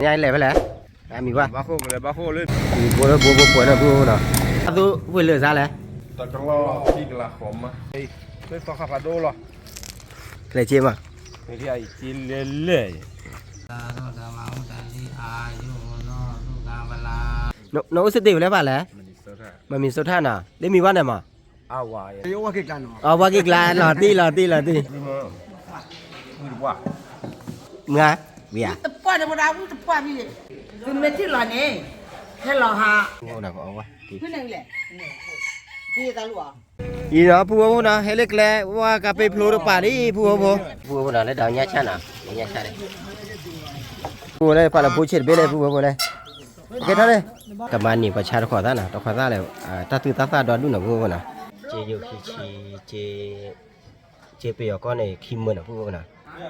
nhai lẻ phải lẻ mi qua bác khôเลยbác khô lên bố nó bố nó bố nó tôi vừa lừa ra lẻ tao trong lo khi là khóm mà cái phao khắp đô lo lẻ chiêm à cái gì ấy chỉ lẻ nó sẽ tiêu lẻ phải lẻ mà mình số than à để mi qua này mà qua cái là lọt đi nghe bia tập qua được một đám tập qua đi từ mấy thứ lò này thế lò hà ngô nào có quá cái này lẹ kia ta lụa gì đó phu nó hay lek lẹ qua cà phê plu được bà đi phu nó lấy đào nhá chán à nhá chán đấy phu đây phải là phu chết bên đây phu đây cái đó đây các bạn nhìn qua cha nó khó ra này ta từ ta đoán đúng là phu nào chế nhiều khi chế bây giờ con này khi mưa là phu nào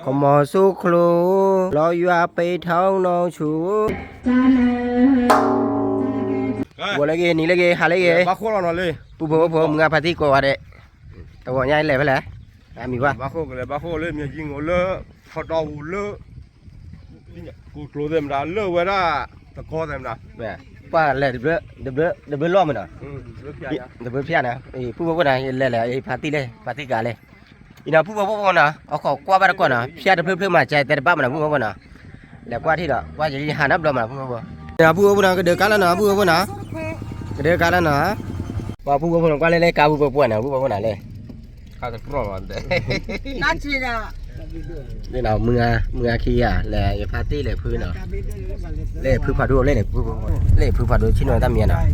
có mò su khlu lo yua pe thao no chú bố lấy ghê ní lấy ghê hà lấy ghê bác khô nó lên bố ngà party của họ đấy tao gọi nhai lẻ phải lẻ mi qua bác khô lên mình chỉ ngồi lơ phật đầu lơ cụ lô thêm đã lơ vậy đó tao co thêm đã mẹ qua lẻ đập bữa lo mình à đập bữa phía này bố này lẻ party cả lẻ ina bố nào ở khó qua ba con à phía đập bữa mà chạy tại ba mà bố nào lẻ qua thì đó qua chỉ hà nắp đâu mà bố nào cái đứa cá là nào bố nào cái đứa cá là nào qua bố nào qua lên cá bố nào bố nào lên cá cái pro mà đấy nát chi nè đây nào mưa khi à là party là phư nào là phư phá đua lên là phư phá đua chín người ta miền nào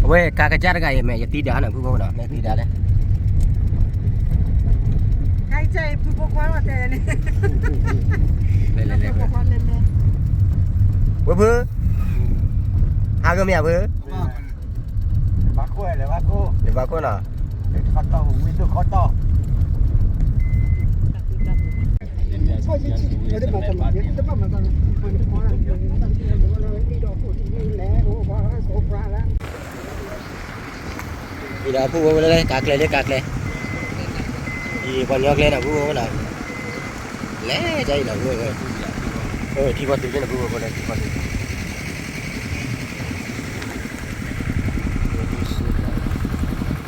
ôi cá cái chát cái mẹ tí đá nào phư nào này tí đá đấy cái chơi phư bố quá là tệ này lên phư hai cái mẹ phư bác khô là bác khô nào khó to nguyên được khó to đi đó phu lên cạc lên đi còn nhóc lên nào phu nào lẽ đây là phu thì vào từ đây là phu đây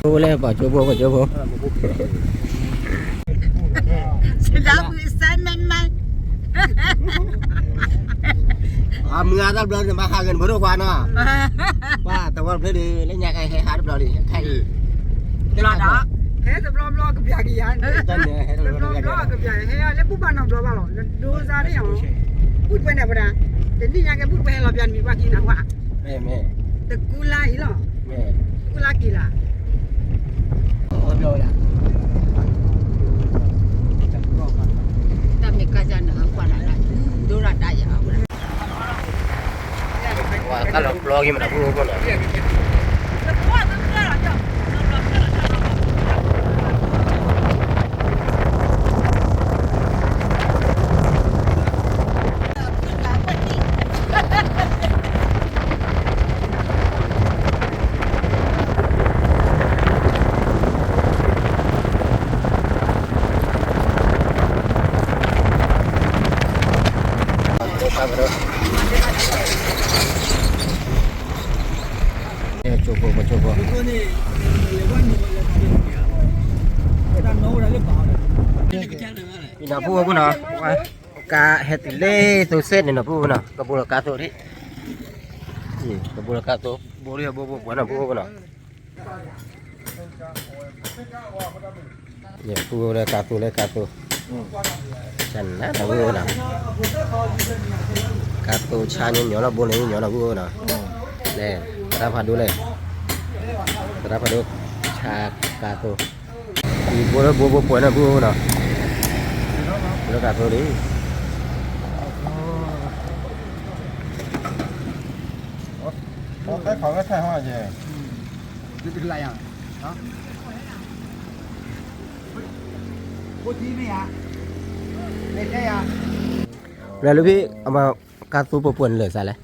phu lên bảo chỗ phu sẽ đáp người sai men mưa ra rồi mà hàng gần bữa đâu qua nó qua tao vào đi lấy nhà cái hai đứa đi hay lo đó thế tập lo cái việc gì anh lo cái việc hay lấy bút ban nào lo bao rồi đưa ra đấy hả bút bên này bên nào đến đi nhà cái bút bên là biển bị qua kia nào qua mẹ từ cula ý lo cula kia là rồi à ta mình cái chân nữa qua lại đưa ra đây à kalau vlog gimana pun pun coba ini apa nak ka hetile tu set ni apa nak kabul ka tu ni kabul ka tu boleh apa buat nak ya pu le ka tu sana dah bu nak ka tu cha ni nhỏ là boleh nhỏ là bu nak le berapa dulu le berapa dulu cha ka tu đi bố quấn là bố nào nó cả thôi đi cái phòng cái thay hoa gì cái này à đó bố tí này à đây à rồi lúc ấy mà cá tu bố quấn lửa ra lại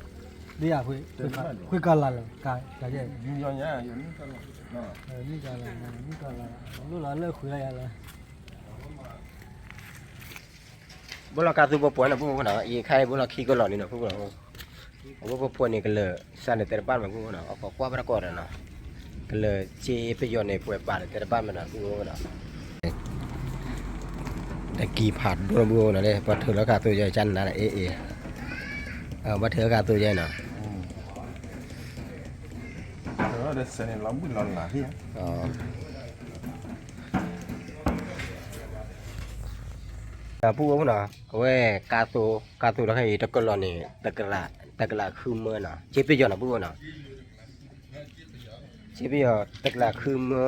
đi à khui cả là cái gì do nhá như cái là lúc là lơ khui là บุรากาตุบปวนนะพูดนะอีใครบุราขี้ก็หล่อนี่นะพูดนะบุปวนนี่ก็เลยสั่นแต่บ้านมันพูดนะเอาก็กว่าประกอบนะก็เลยเจี๊ยบไปย้อนในป่วยบ้านแต่บ้านมันนะพูดนะแต่กี่ผัดดูบูนะเลยพอถือแล้วกาตัวใหญ่จันนะเอมาถือกาตัวใหญ่นะเดี๋ยวเสร็จแล้วบุญหล่นละที่พูดนะเว้กาตัวแล้วให้ตะกร้อนี่ตะกร้าคือเมื่อนะเจี๊ยบไปย้อนนะพูดนะเจี๊ยบไปย้อนตะกร้าคือเมื่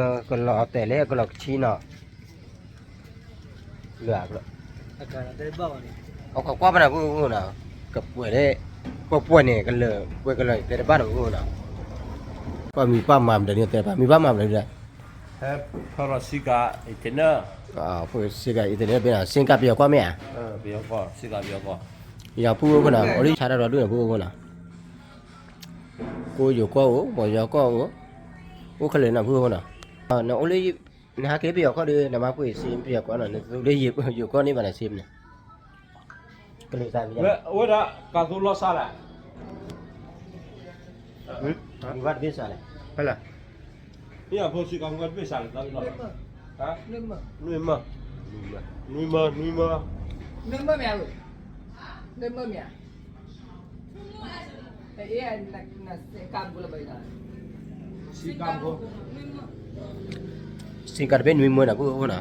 อก็รอแต่เล็กก็รอชี้นะเหลือก็เอาข้าวกล้ามาหน่อยพูดนะกับป่วยเลยป่วยเนี่ยกันเลยป่วยกันเลยแต่บ้านพูดนะก็มีป้าหม่ำเดี๋ยวนี้แต่ป้ามีป้าหม่ำเลยด้วยพอเราสิกาอีเทนเนอร์พูดสิกาอีเทนเนอร์เป็นอะไรสิงคโปร์ก็ไม่เบียร์ก็สิกาเบียร์ก็อย่าพูดพูดนะโอ้ยชาดาเราด้วยนะพูดนะกูอยู่ก็บ่อยก็โอ้เขาเลยนะพูดนะน้องโอ้ยนะฮะเก็บเบียร์ก็ดีนะมาพูดซิมเบียร์ก็น่ะเลยอยู่ก็นี่มันซิมเนี่ยก็เลยใส่เบียร์เว้ยละกาตูลอซาละมีวัดพิเศษเลยไปละนี่อ่ะพอสิกาวัดพิเศษแล้วฮะนุ่มแม่เลยแต่เอ๊ะน่ะกามกูละไปนะสิกาโกสิงคโปร์นุ่มนะพูดนะ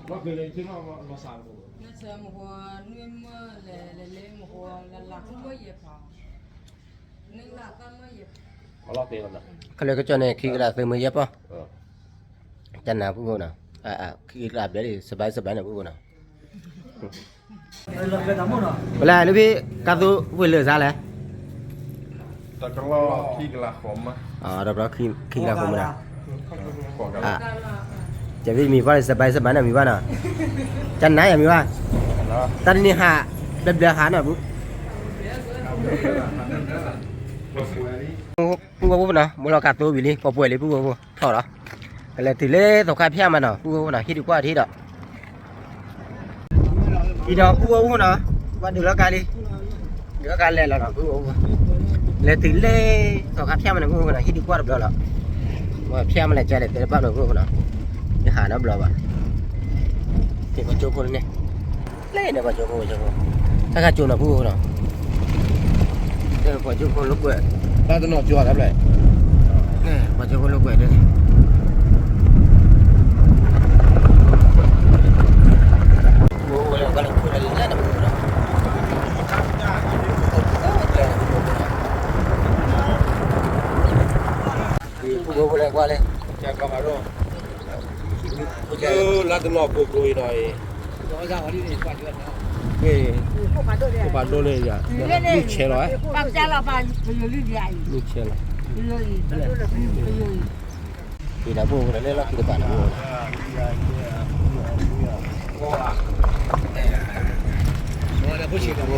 ว่าเป็นอะไรที่เราสร้างกู那什么话，你们来么话，那什么也跑，那干嘛也跑。เอาละเตะนะเขาเลยก็จะเนี่ยขี้กระดาษเติมมือเยอะป่ะจันนะพูดนะขี้กระดาษเดี๋ยวสบายนะพูดนะเวลาลูกพี่กับตัววิ่งเลยซะเลยแต่ก็รอขี้กระขมอ่ะรับขี้กระขมนะจะมีว่าสบายนะมีว่านะจันไหนมีว่าตอนนี้หาเดือดหาหน่อยปุ๊บปุ๊บนะบุรากาตัววิลี่พอป่วยเลยปุ๊บถอดเหรออะไรถือเล่ตกคาเพี้ยมันเนาะปุ๊บนะคิดดีกว่าที่ดอกอีดอกปุ๊บนะว่าดูแล้วกันดิดูแล้วกันเลยแล้วเนาะปุ๊บเลยถือเล่ตกคาเพี้ยมันปุ๊บนะคิดดีกว่าแบบแล้วว่าเพี้ยมันอะไรใจเลยแต่บ้านเราปุ๊บนะจะหาน้ำบล็อกอ่ะที่เขาโจคนเนี่ยเล่นเนี่ยเขาโจคนถ้าเขาโจนะพูดเนาะเดี๋ยวเขาโจคนลูกเว้ยตาตัวหนอจั่วครับเลยเนี่ยเขาโจคนลูกเว้ยด้วยโอ้โหแล้วก็เลยพูดอะไรเล่นนะพูดเนาะพูดอะไรกว่าเลยจะกลับมาด้วยลาตนอโกโกยหน่อยพวกมาด้วยเนี่ย ปาโดเลยอ่ะลูกเชลอย爸爸家老板不有绿的， ลูกเชียร์ 有。ปีน่ะพูดกันเลยละคือป่านพูด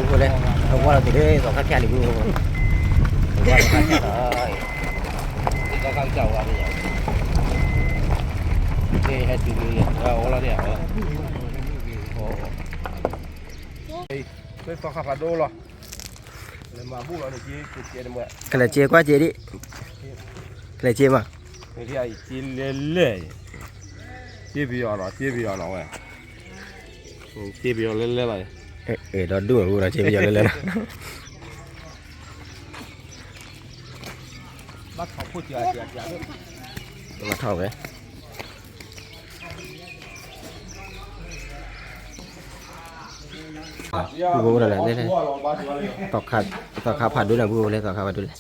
พูดเลยเอาว่าเราจะได้สองข้าวแค่หรือพูดว่าเราข้าวแค่ก็ข้างเจ้าว่าเนี่ยนี่ให้ดูเลยเอาละเนี่ยโอ้ไปฟังข่าวดูหรอเลยมาบุกเราเนี่ยจีกูเจียนเมื่อก ระเจี๊ยกว่าเจี๊ยดิกระเจี๊ยมาไม่ใช่จีเล่เล่จีบีอ่ะเนาะจีบีอ่ะเนาะเว้ยจีบีอ่ะเล่เล่ไปเราดูรู้นะเจี๊ยบเล่นะมาเขาพูดเจียมาเท่าไหมพูดอะไรเนี่ยตอกขาผ่านด้วยนะพูดเลยตอกขาผ่านด้วยเลย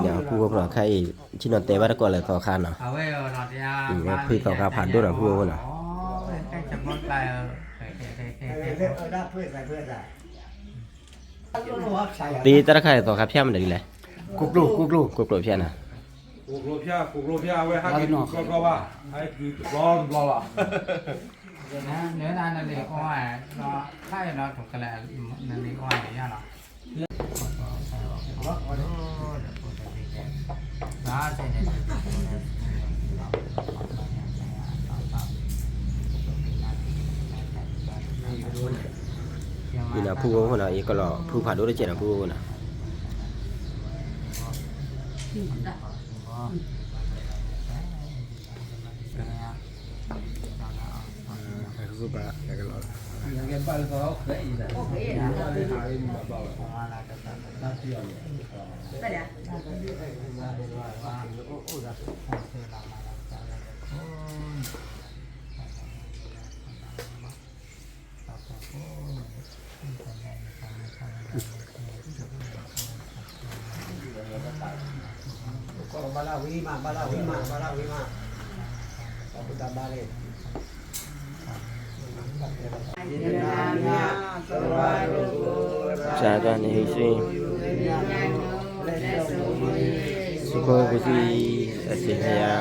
เดี๋ยวพูดว่าใครชินนเตะว่าตะกอนเลยตอกขาเนาะว่าพี่ตอกขาผ่านด้วยนะพูดว่าเนาะตีตะไคร้ตอกขาเพี้ยมันได้เลยกุกลูเพี้ยนะกุกลูเพี้ยเว้ยให้กินก็ว่าให้กินรอละnếu là nó lấy qua nó thay nó thuộc là nó lấy qua để cho nó đó อีน่ะผู้คนน่ะอีก็รอผู้ผ่าดูได้เจ็ดน่ะผู้คนน่ะสาธุนิสิสุขกุศิสัจจยา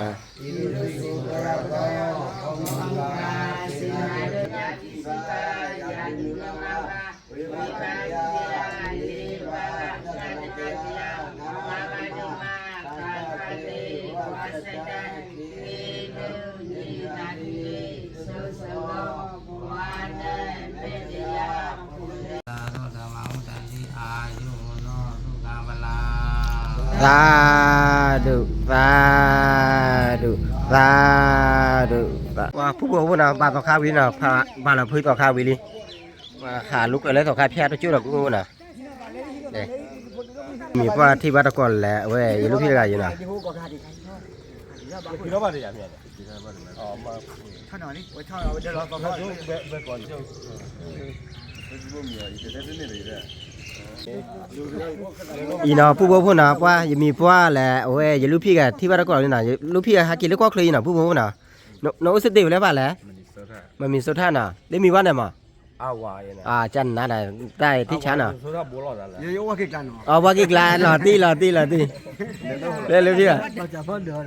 สาธุสาธุสาธุว่าผู้บ่าวน่ะบาต่อข้าวิน่ะพาบาละพื้นต่อข้าวิลิว่าขาลุกอะไรต่อข้าแพทย์จุดดอกกูน่ะเด้มีว่าที่วัดตะกอนแหละเว้ยอยู่ลูกพี่อะไรอยู่น่ะ พี่น้องบ้านได้ยังไงอ๋อมา ท่านหน่อยนี่ว่าท่านเราเดี๋ยวเราต้อง 他就别管就，这是我们一直在这里的。 อีน่ะผู้บ่าวน่ะว่าอย่ามีว่าแหละเว้ยอยู่ลูกพี่กะที่วัดตะกอนนี่น่ะลูกพี่หากินแล้วก็เคยน่ะผู้บ่าวน่ะน้องอุสติแล้วป่ะแหละมันมีสุท่าน่ะได้มีว่าไหนมา 阿娃耶呢？ จันนั่นน่ะได้ที่ชั้นน่ะ 说他不老了。 เยอะๆว่ากี่กันเนาะ อ๋อว่ากี่กลาหลอดตีเร็วๆพี่อ่ะ เราจะเพิ่มเดือน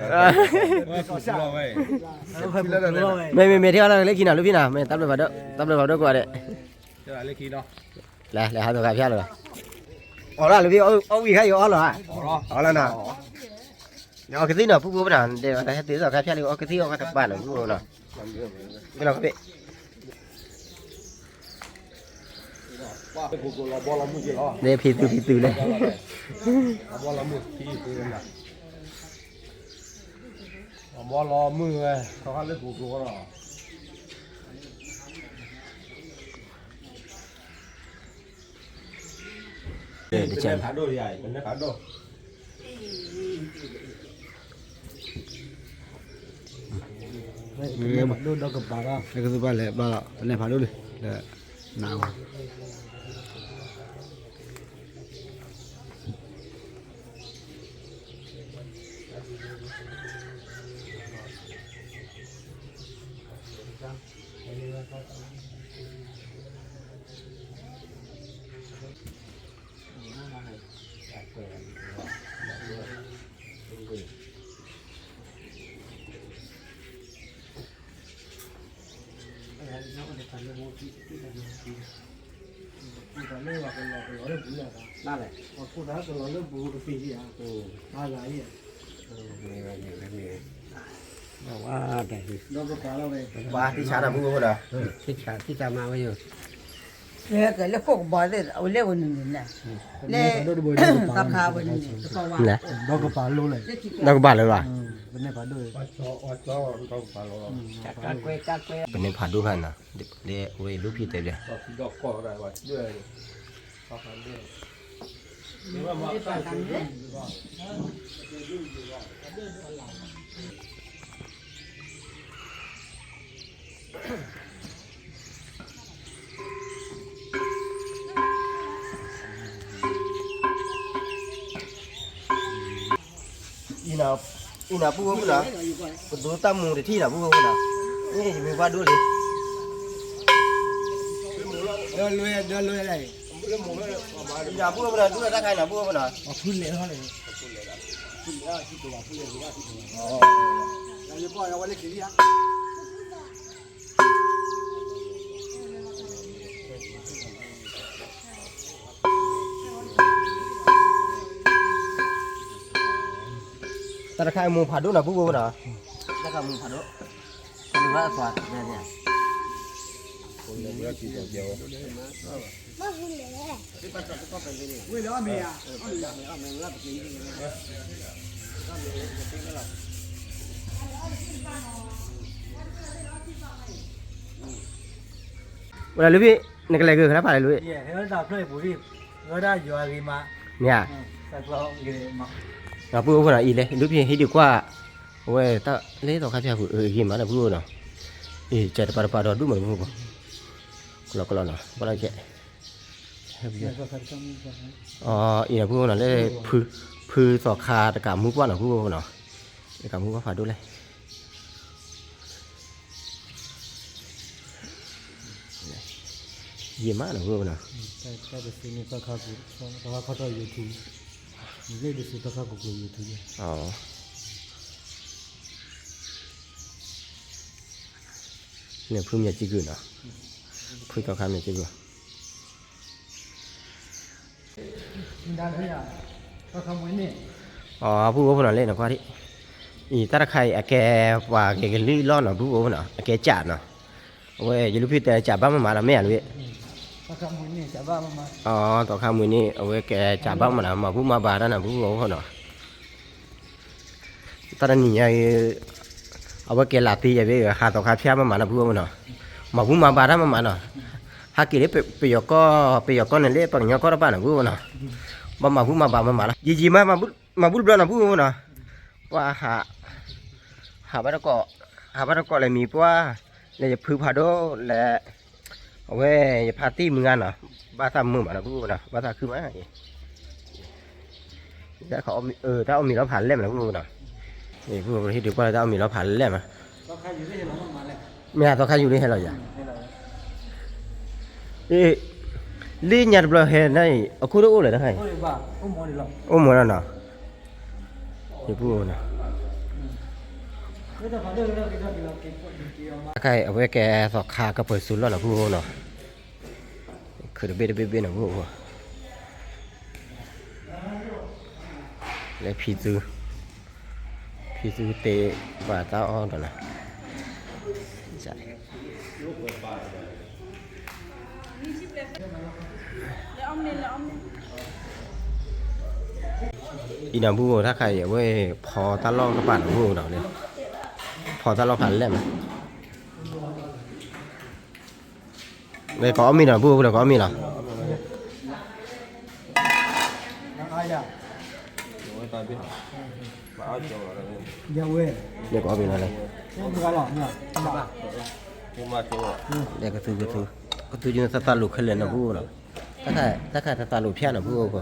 我搞笑喂。 เพิ่มเดือนเลย ไม่ที่ว่าเราเล็กกินน่ะลูกพี่น่ะไม่ตับเลยว่าเด้อกว่าเด้ 这来来看喏。 来หาตัวกับพี่เลยอ๋อล่ะลูกพี่เอาวีให้อยู่อ๋อเหรออ๋อแล้วน่ะเดี๋ยวเอากระติน่ะผู้น่ะเดี๋ยวแต่ให้ตีตัวกับพี่เลยเอากระติเอากลับบ้านเลยผู้น่ะไม่ต้องครับพี่ 这个老包老母鸡了。 เนี่ยพี่ตื่นเลย 老包老母鸡对了。老包老母哎，他还来不了。 เดี๋ยวจะ 盘多呀，人家盘多。 เนี่ยมาดูดอกกระป๋าแล้วก็สุภาพเลยบ้าแล้วเนี่ยพาดูเลยหนาว นั่นแหละพอพูดแล้วก็เราเริ่มบูรปีที่อ่ะอะไรอ่ะว่าแต่ดอกกระป๋าเราเลย ว่าที่ชั้นน่ะผู้น่ะ ที่จะมาไว้อยู่ เนี่ยก็เล็กพวกบ่อยเลยเอาเล็กวันนึงเนี่ยเล็กกับข้าววันนึงก็ว่า นะ ดอกกระป๋ารู้เลย ดอกบ้านเลยว่ะ เป็นเนี่ยพาดู 都盘了。 จักกล้วย เป็นในผ่านดูกันน่ะเดี๋ยวเว้ยลูกพี่เต็มเลย 到过来吧，对。他盘对。你看嘛， อีน่ะผู้น่ะดูตามมือที่น่ะผู้น่ะนี่มีว่าดูดิ เดินลุยอะไร อีน่ะผู้น่ะดูได้ใครน่ะผู้น่ะ พุ่นเลยเท่าไหร่พุ่นแล้วที่ตัวพุ่นเลยว่าที่ตัวอ๋อเราจะปล่อยเอาไว้เล็กกี่อ่ะ แต่ใครมือผ่านดูน่ะผู้น่ะถ้าใครมือผ่านดูหรือว่าสวัสดิ์เนี่ย เวลาลูกพี่ในกระไรคือครับอะไรลูก เฮ้ยเราเพื่อนผู้ที่เราได้อยู่อะไรมา เนี่ย แต่เราเกี่ยมา เราพูดว่าอะไรเลยลูกพี่ให้ดีกว่าเว้ยถ้าเล่ต่อข้าพเจ้ากี่มาแล้วพูดเนาะจะได้ปาดดูเหมือนพูดก็แล้วเนาะก็แล้วแค่อ๋ออีน่ะพูดเนาะเลยพื้นต่อคาตะการมุกว่าเนาะพูดเนาะตะการมุกว่าผ่าดูเลยเยี่ยมมากเนาะพูดเนาะแต่เป็นสิ่งที่ต้องเข้าใจยูทูบนี่เป็นสิ่งที่ต้องเข้าใจยูทูบอ๋อเนี่ยพื้นมีจีกุนเนาะพื้นต่อคามีจีกุนด้านที่อ่ะก็ทำไว้นี่อ๋อพูดว่าเล่นนะกว่าที่อีตาใครแกว่าแกลี่ล้อเนาะพูดว่าเนาะแกจัดเนาะเว้ยยูรูพี่แต่จับบ้านมาแล้วแม่เลยก็ทำไว้นี่จับบ้านมาอ๋อต่อข้ามมือนี่เอาไว้แกจับบ้านมาแล้วมาพูดมาบาร์นั่นนะพูดว่าเนาะตอนนี้เอาไว้แกลาตีอย่างนี้หาต่อข้าเพี้ยมาแล้วพูดว่าเนาะมาพูดมาบาร์นั่นมาเนาะหากี่เล็บไปยกก็นั่นเล็บปังยกก็ระบาดนะพูดว่าเนาะมาพูดมาบาร์มาแล้วยีมาพูดแล้วนะพูดว่าเนาะว่าหาบ้านก็อะไรมีเพราะว่าเนี่ยจะพื้นผาโดและเอาไว้จะพาตี้มือกันเนาะบ้าทำมือมาแล้วพูดนะบ้าทำคือไหมถ้าเขาถ้าเอามีเราผ่านเล่มแล้วพูดนะนี่พูดที่ดีกว่าถ้าเอามีเราผ่านเล่มอ่ะต้องใครอยู่ที่เรามาเลยไม่ต้องใครอยู่ที่เราอย่างลี่หยาดเบลเห็นได้เอาคู่รู้เลยนะใครโอ้ยบ้าโอ้โมดิลโอ้โมแล้วเนาะนี่พูดนะใครเอาไว้แกสอกคาก็เปิดศูนย์แล้วนะพูดเนาะคือเดบินะพูดแล้วพี่ซื้อเตะป่าเต้าอ้อนนะใช่อีน่าพูดถ้าใครเอาไว้พอตาล่องกระปั่นพูดเนาะเนี่ยพอตาล่องผ่านเล่มเลยcó mi nào vua là có mi nào đây có mi nào đây đây cái thứ như ta lục hay là nó vua nào tất cả ta lục phe là vua cơ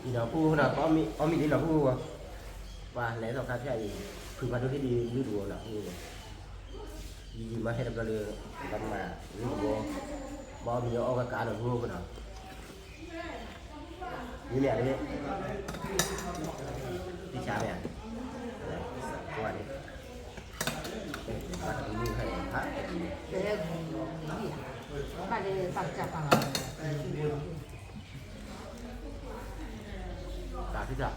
thì nó phu là có mi đi là phu và lấy dòng cà phê gì thử vào đôi cái đi như đùa là phu gì mà hay là lừa làm mà như đùa bao nhiêu ông cá được phu cái nào như này đấy đi chả này qua đi bắt như hay hả bạn đi tập chặt à cả thế nào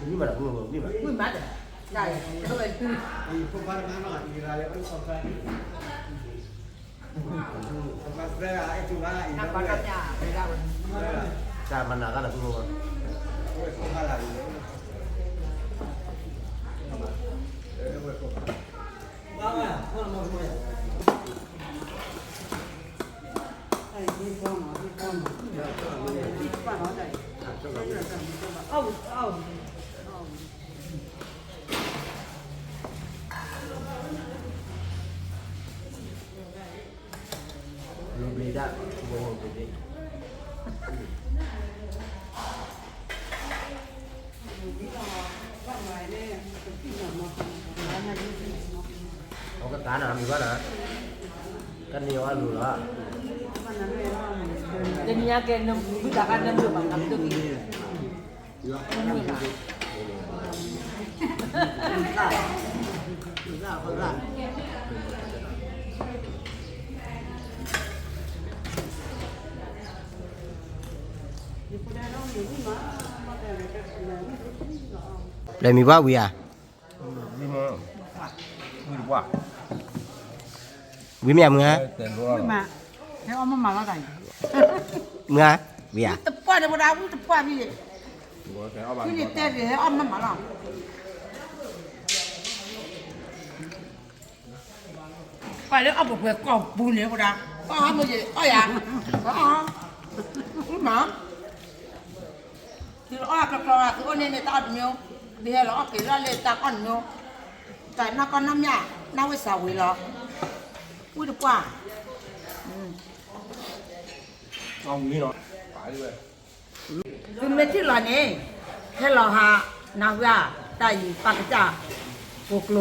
nhưng mà là vừa nhưng mà mười bát này đâu vậy không phải là nó chỉ là vẫn còn phải nó có trong nhà phải ra cha mình là cái là vừa không phải là belum beda bawa gede oh ke kanan juga ada kan ni awal dulu lah Jadi yang ke enam budak kan enam rumah enam tu ni. Lấy mì bao bì à? đi mà đi qua Bì mẹ mưa, tiền luôn mà thế ông mà nó rảnh mưa, bì à? tập qua được đâu cũng tập qua đi của cái ông cứ bạn đi tên thì ông nó mà làm phải lấy ông một việc còn bùn nữa ra có hả cái gì ôi à có hả mà thì nó cái là cái con này tao nhiều đi hay nó cái ra lên tao còn nhiều tại nó còn năm nhà nó mới xào vậy lo ui được quá ông đi nó phải đi vềคือเม็ดที่หล่อนี่แค่หล่อหานาวาไตปากจ่าโกโกล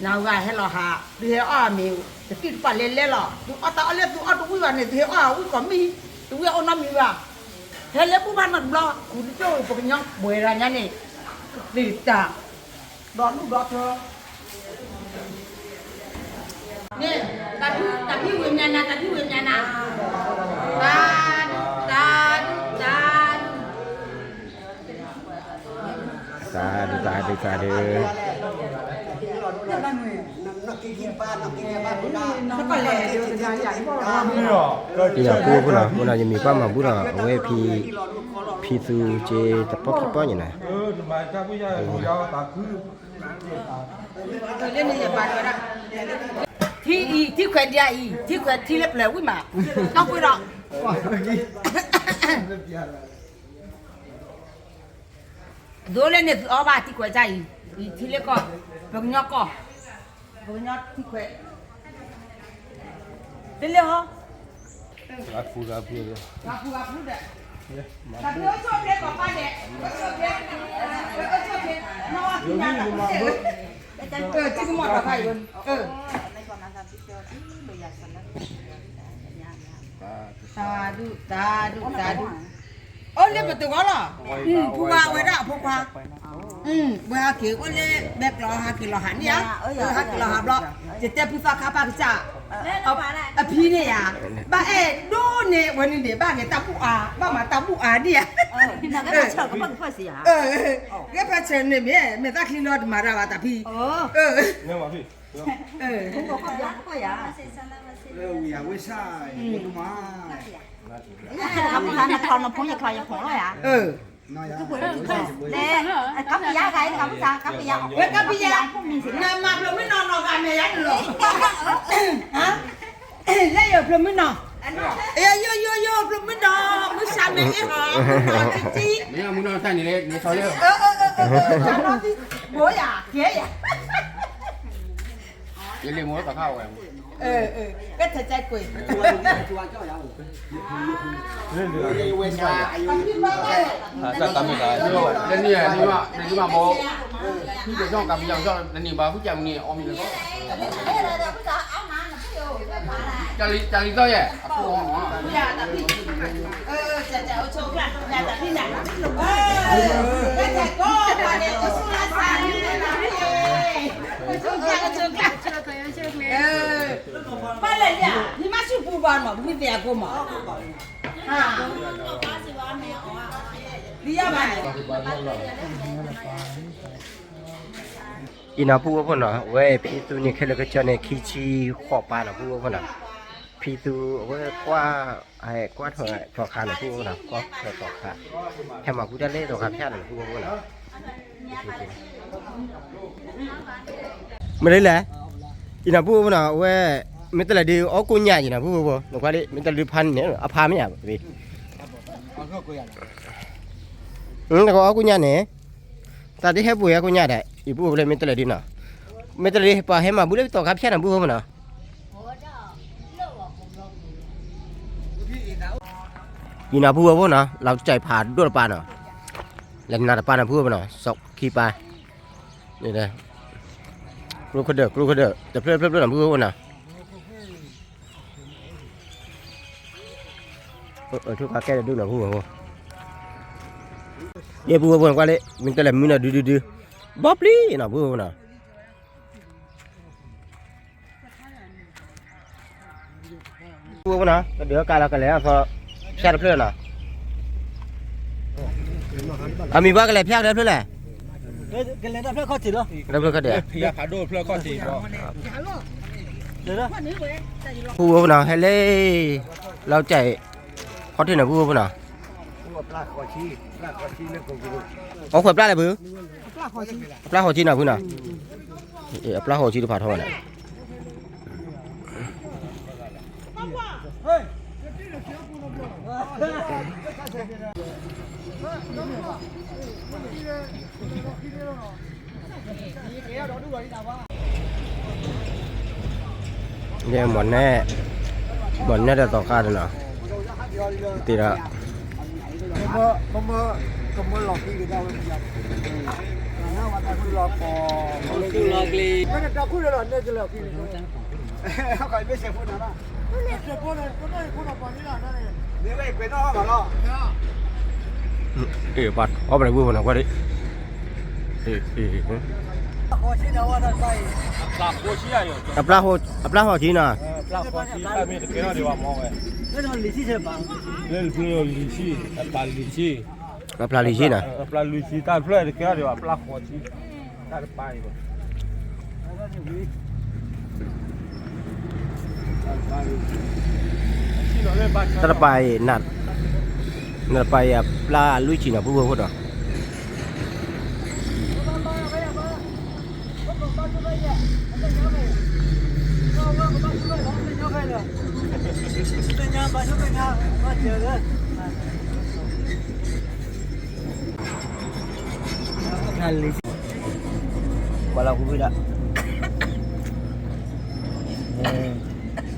นาวาให้หล่อหาดูให้อ้อมิวจะกินปลาเล่นเล่หรอดูอ้อตาเล่นดูอ้อดูวิวเนี่ยดูให้อ้อวิวก็มีดูให้อ้อน้ำมีว่ะเฮ้ยเล่ผู้บ้านมันบล็อกคุณโจ้พวกยังบ่อยอะไรเนี่ยนี่จ้าดอนลูกดอกเธอนี่ตาพี่วิญญาณตาพี่วิญญาณตา Sa đi. nó phải lẻ được thì giải đi rồi Đi nào phu bữa nào giờ mì bao mà bữa nào ở phi su chế tập bóp như này. mà cha bây giờ của nhau ta cứ lên đây bà nói đóที่แขวนใหญ่ที่แขวนที่เล็บแหลววิ่งมาต้องไปหรอกดูเลยเนี่ยอ๋อบ้าที่แขวนใหญ่ที่เล็กก็เป็นยอก็เป็นยอที่แขวนเป็นเลยเหรอ gặp phu rồi กับผู้เด็กแต่เพื่อนชอบเล็กกว่าป้าเด็กก็ชอบเล็กก็ชอบเล็กน้องที่นั่นที่กูหมดกับใครคนสาธุโอ้เล็บประตูก็หรอผู้ว่าไว้ได้ผู้ว่าเวลาเกี่ยวก็เล็บแบบเราหากิโลหันเนี่ยหากิโลหันเราจะเต็มผู้ฟังข้าพเจ้าเอาพี่เนี่ยบ้าดูเนี่ยวันนี้เนี่ยบ้าเนี่ยตาบุอาบ้ามาตาบุอาเนี่ย那个车个不可惜啊！个把钱呢没打开了的嘛，然后打屁。nghe mà phi 不过好呀，好呀。他不然那靠那碰一靠一碰了呀。嘞，搞不呀个，搞不啥，搞不呀。喂，搞不呀？那嘛不没弄干没呀了？啊？那有不没弄？哎呀，有不没弄，没啥没一行，自己。你要muốn nói thay này lên,你nói lên. 我呀，姐呀。 Vậy liền muốn tao khao rồi. Cái thật trái quỷ. sao tao mới lại Lên đi mà bố. Khi để cho cầm dòng cho nên nhìn vào phút chồng nè ôm gì đó. Cha lý tôi vậy. Chào chào là nhà ta đi nào. Cái thằng cô mà để tôi xuống lá xà như thế nào đi. Ba lần ya, ni masih bukan mah, bukan dia aku mah. Ha. Dia mana? Ina phu bữa nào, vậy phi tu như cái cái chân này khi chi khó ba là phu bữa nào. Phi tu vậy qua thôi trò khăn là phu bữa nào, qua trò khăn. Theo mà phu đã lấy trò khăn là phu bữa nào. Mới đấy là ina phu bữa nào vậy mình ta là đi ở cô nhà gì nào phu bữa nó qua đi mình ta đi pan nữa à pan mấy nhà vì nó có ở cô nhà này ta đi hết buổi ở cô nhà đấy ibu boleh minta lagi nak minta lagi apa hema boleh tu kapsia nak buat mana ina buat apa nak lau cai pha dua depan nak lain nak depan nak buat mana sok kipa ni dah lu keder dah pelak nak buat mana ทุกขาแก่ดูหน่อยผู้บ่เดี๋ยวผู้บ่กว่าเลยมันแต่ละมื้อน่ะดื้อบ๊อบลี่น่ะผู้บ่น่ะผู้บ่น่ะเดี๋ยวกาละกันแล้วพอแช่เพื่อนน่ะมีว่ากันแล้วพยากแล้วเพื่อนแหละ cái này đã phải khó chịu đâu แล้วเพื่อนก็เดี๋ยว พี่ยาขาโดดเพื่อข้อสี่บ่ được đó ผู้บ่น่ะให้เลยเราใจเขาที่ไหนผู้บ่น่ะเอาขวดปลาอะไรบื้อปลาหัวชีน่ะผู้น่ะปลาหัวชีดูผ่าทองน่ะเนี่ยหมอนแน่แต่ต่อค่าด้วยนะตีละ không có lọt đi được đâu nó mà ta lọt lọt lì nó đã cút rồi nóจะลอกđiเขาก็ไม่เสียพูดนะเสียพูดเลยพูดออกไปนี่ล่ะนั่นเองนี่ไม่เป็นนอกมาหรอ บัดเอาไปพูดนะว่าดิขอชี้นะว่าท่านไป ปลาโคชิอ่ะอยู่ ปลาหัวชีน่ะ ปลาโคชิอ่ะมีแต่เกลือดีกว่ามองไง นั่นลิซี่ใช่ป่ะ เล่นเพื่อลิชิปลาลิชิ ปลาลีชีน่ะ ปลาลิชิตาเพื่อเกลือดีกว่าปลาโคชิตาไปบ่ ถ้าไปนัดไปปลาลุยชีน่ะผู้พูดอ่ะมาเราคุยละ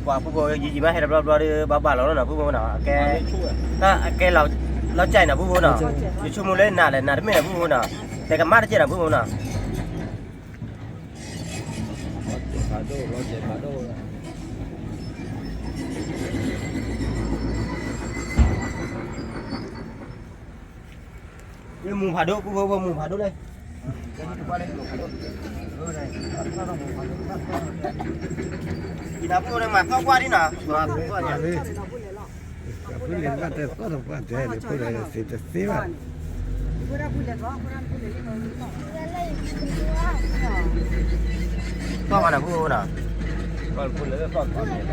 ว่าผู้พูดยี่มาให้เราบ้าเราแล้วนะผู้พูดนะแกถ้าแกเราใจนะผู้พูดนะอยู่ชั่วโมงเล่นนานเลยนานไม่นะผู้พูดนะแต่กับมาได้เจอนะผู้พูดนะนี่มุงผาดุผู้พูดมุงผาดุเลยอีน่าพูดเลยมาเข้ากว่าดิน่ะตัวเนี่ยก็มาน่ะพูดน่ะ ปลาพูดเลยก็ปลาเนี่ย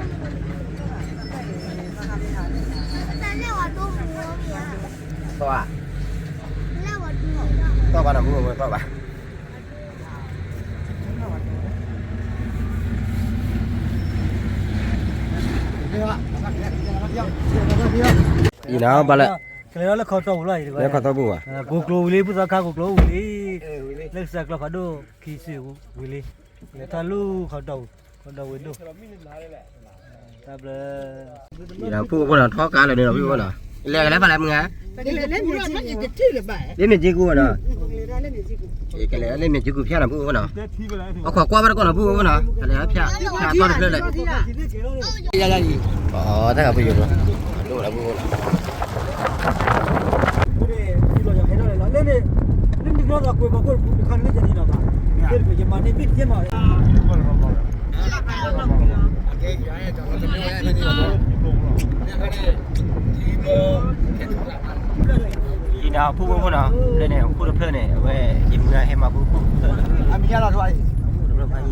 ก็ว่าก็มาน่ะพูดก็ว่าอีน่าบาละ cái đó là khó trâu rồi แล้วขอตัวบัว cuộc lù lý bữa khác cuộc lù lý lấy sạc là khó đồ khi xỉu quý lý để tha lu khó đầu đến đâu tập là อีน่าพูดว่าท้อการเลยเด้อพูดว่าน่ะแลกแล้วบาละมึงฮะ lên miền chi là bảy เล่นเมียจีกูน่ะ lên miền chi แกแล้วเล่นเมียจีกูเพี้ยน่ะพูดว่าน่ะเอาขอกว่าบ่ได้ก่อนน่ะพูดว่าน่ะแล้วเพี้ยก่อนเพิ่นเลยอ๋อถ้าก็ไปอยู่ดูแล้วพูดว่าน่ะ lên đi nó là quỳ vào quỳ khăn lên cho đi nào cả lên phải mà nên biết chứ mà อีน่าพูดว่าน่ะเล่นเนี่ยพูดเพื่อนเนี่ยเว้ยยิ้มให้มาพูด anh nghe là thôi เรื่องพายี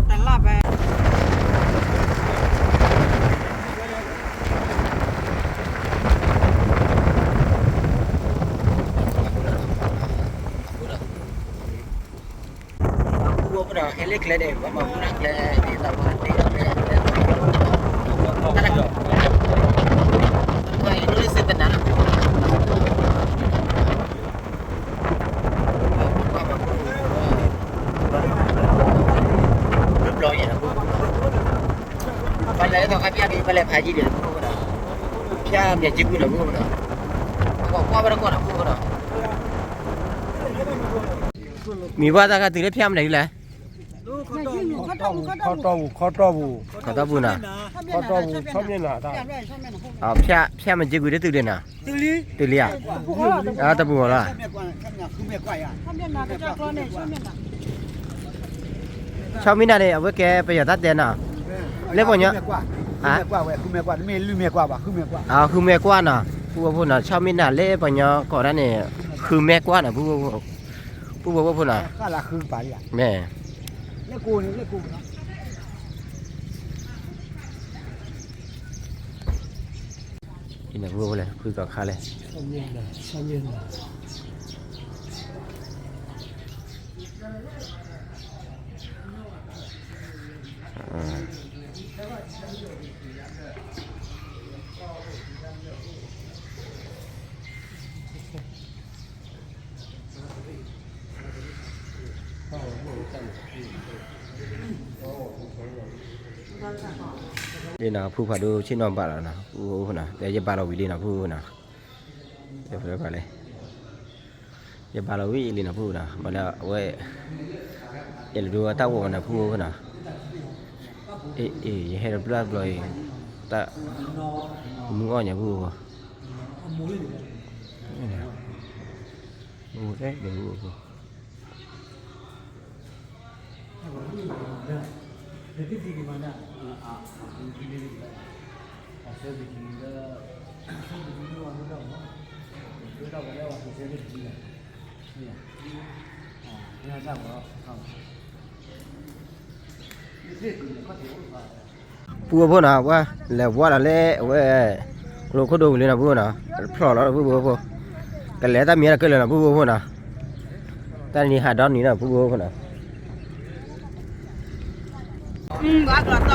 đánh lạp về พูดว่าเฮลิคเลยเด้ว่ามาพูดเลยนี่ตาบ้านนี่ก็อินโดนีเซียแต่นั้นรูปรอยอย่างนั้นไปเลยต้องให้พี่อาบีไปเลยพายีเดี๋ยวพูดนะพี่อาบีจิกุนะพูดนะก็ว่าไปแล้วก่อนนะพูดนะมีว่าตากระตือรือร้นพี่อาบีไหนอยู่แหละ ลูกเขาต้อง ဘူးနာဆောင်းမြင်လာတာ အော်ဖြတ်မကြည့်ဘူးတူတယ်နာတူလီအာတပူဟလားချောင်းမင်းနာနဲ့အဝက်ကဲပြရတတ်တယ်နာလဲပေါ်ညဟာအာခုမဲကွာနာဘူးနာချောင်းမင်းနာလဲပေါ်ညကောရနဲ့ခုမဲကွာနာဘူးနာ ကလာခူပါရ မဲ လက်ကိုနေလက်ကိုနော် ဒီနေ့ဘူးလဲခုတော့ခါလဲ ဒီနာဖူဖာတို့ချင်းတော့ပါလာနာဟုတ်နာတဲရပါတော့ဝီလေးနာဖူနာဒီဖရပါလေရပါတော့ဝီလေးနာဖူနာမလားဝဲရလူတော့တောက်ဝနာဖူနာအေးရဟဲဘလဘလတာမူအောင်ညဖူမူလေးမူတဲ့ဒီဘူး ပူဘောနာဝါလဲဝါလာလဲဝဲကလိုခုဒုံလေးနာဘူးနာဖလော်လာဘူးဘောကလဲတာမြေကလဲနာဘူးဘောနာတန်နီဟာတော့နီနာဘူးဘောနာ 我个到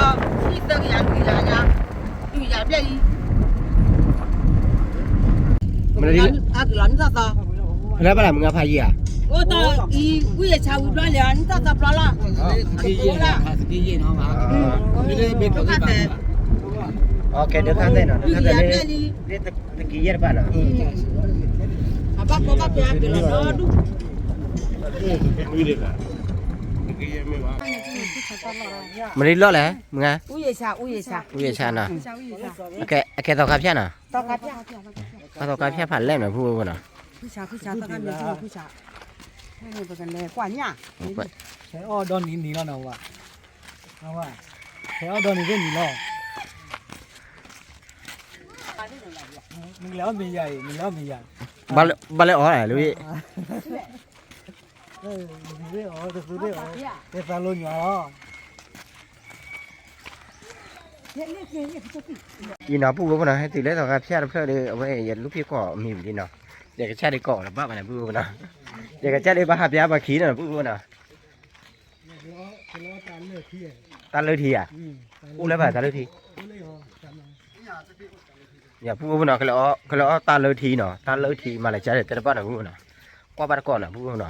你这个样子呀，有呀别伊， မလေး 啊个人咋的？ လဲပါလားငါဖာကြီးอ่ะ 我到我也查不着了，你咋咋不了？我看的， โอเคเดี๋ยวข้างเต้นหน่อย 有 ข้างเต้น 呀 เลย 别伊， นี่ตะกี้เย็ดป่ะน่ะ 啊把我把别别了，都。 ဝီလေးကဒီကရဲမေးပါ မလေးလော့လဲမငါ 我也查，我也查， ဦးရချာနာ 我也查， โอเคတော့ခါဖြတ်နာ 到卡片， တော့ခါဖြတ်ဖတ်လဲမယ်ဘူးဘောနာ ခုချာ到ကနေ့ခုချာအဲ့ဒီပကလည်းကွာညာ ใช้อ้อดอนนี่แล้วนะว่าเอาว่าใช้อ้อดอนนี่นี่แล้วมึงแล้วมีใหญ่มึงแล้วมีใหญ่ ဘာလဲဩရလူကြီး เออมีเด้อตะกูเด้อเด้ฟาโลญอ ဒီနာပူဘောနာဟဲ့တီလဲတော့ခါဖြတ်ဖက်လေအဝဲရလူဖြစ်ကောအမိဒီနော်ဒီကချက်လေးကောလားဘာမလဲဘူးဘောနာဒီကချက်လေးဘာဟာပြားပါခီးနော်ဘူးဘောနာတာលើထီอ่ะဦးလဲပါတာលើထီညဘူးဘောနာကလောတာលើထီနော်တာលើထီမလည်းကြားတယ်တပတ်နော်ဘူးဘောနာကွာပါကောနော်ဘူးဘောနာ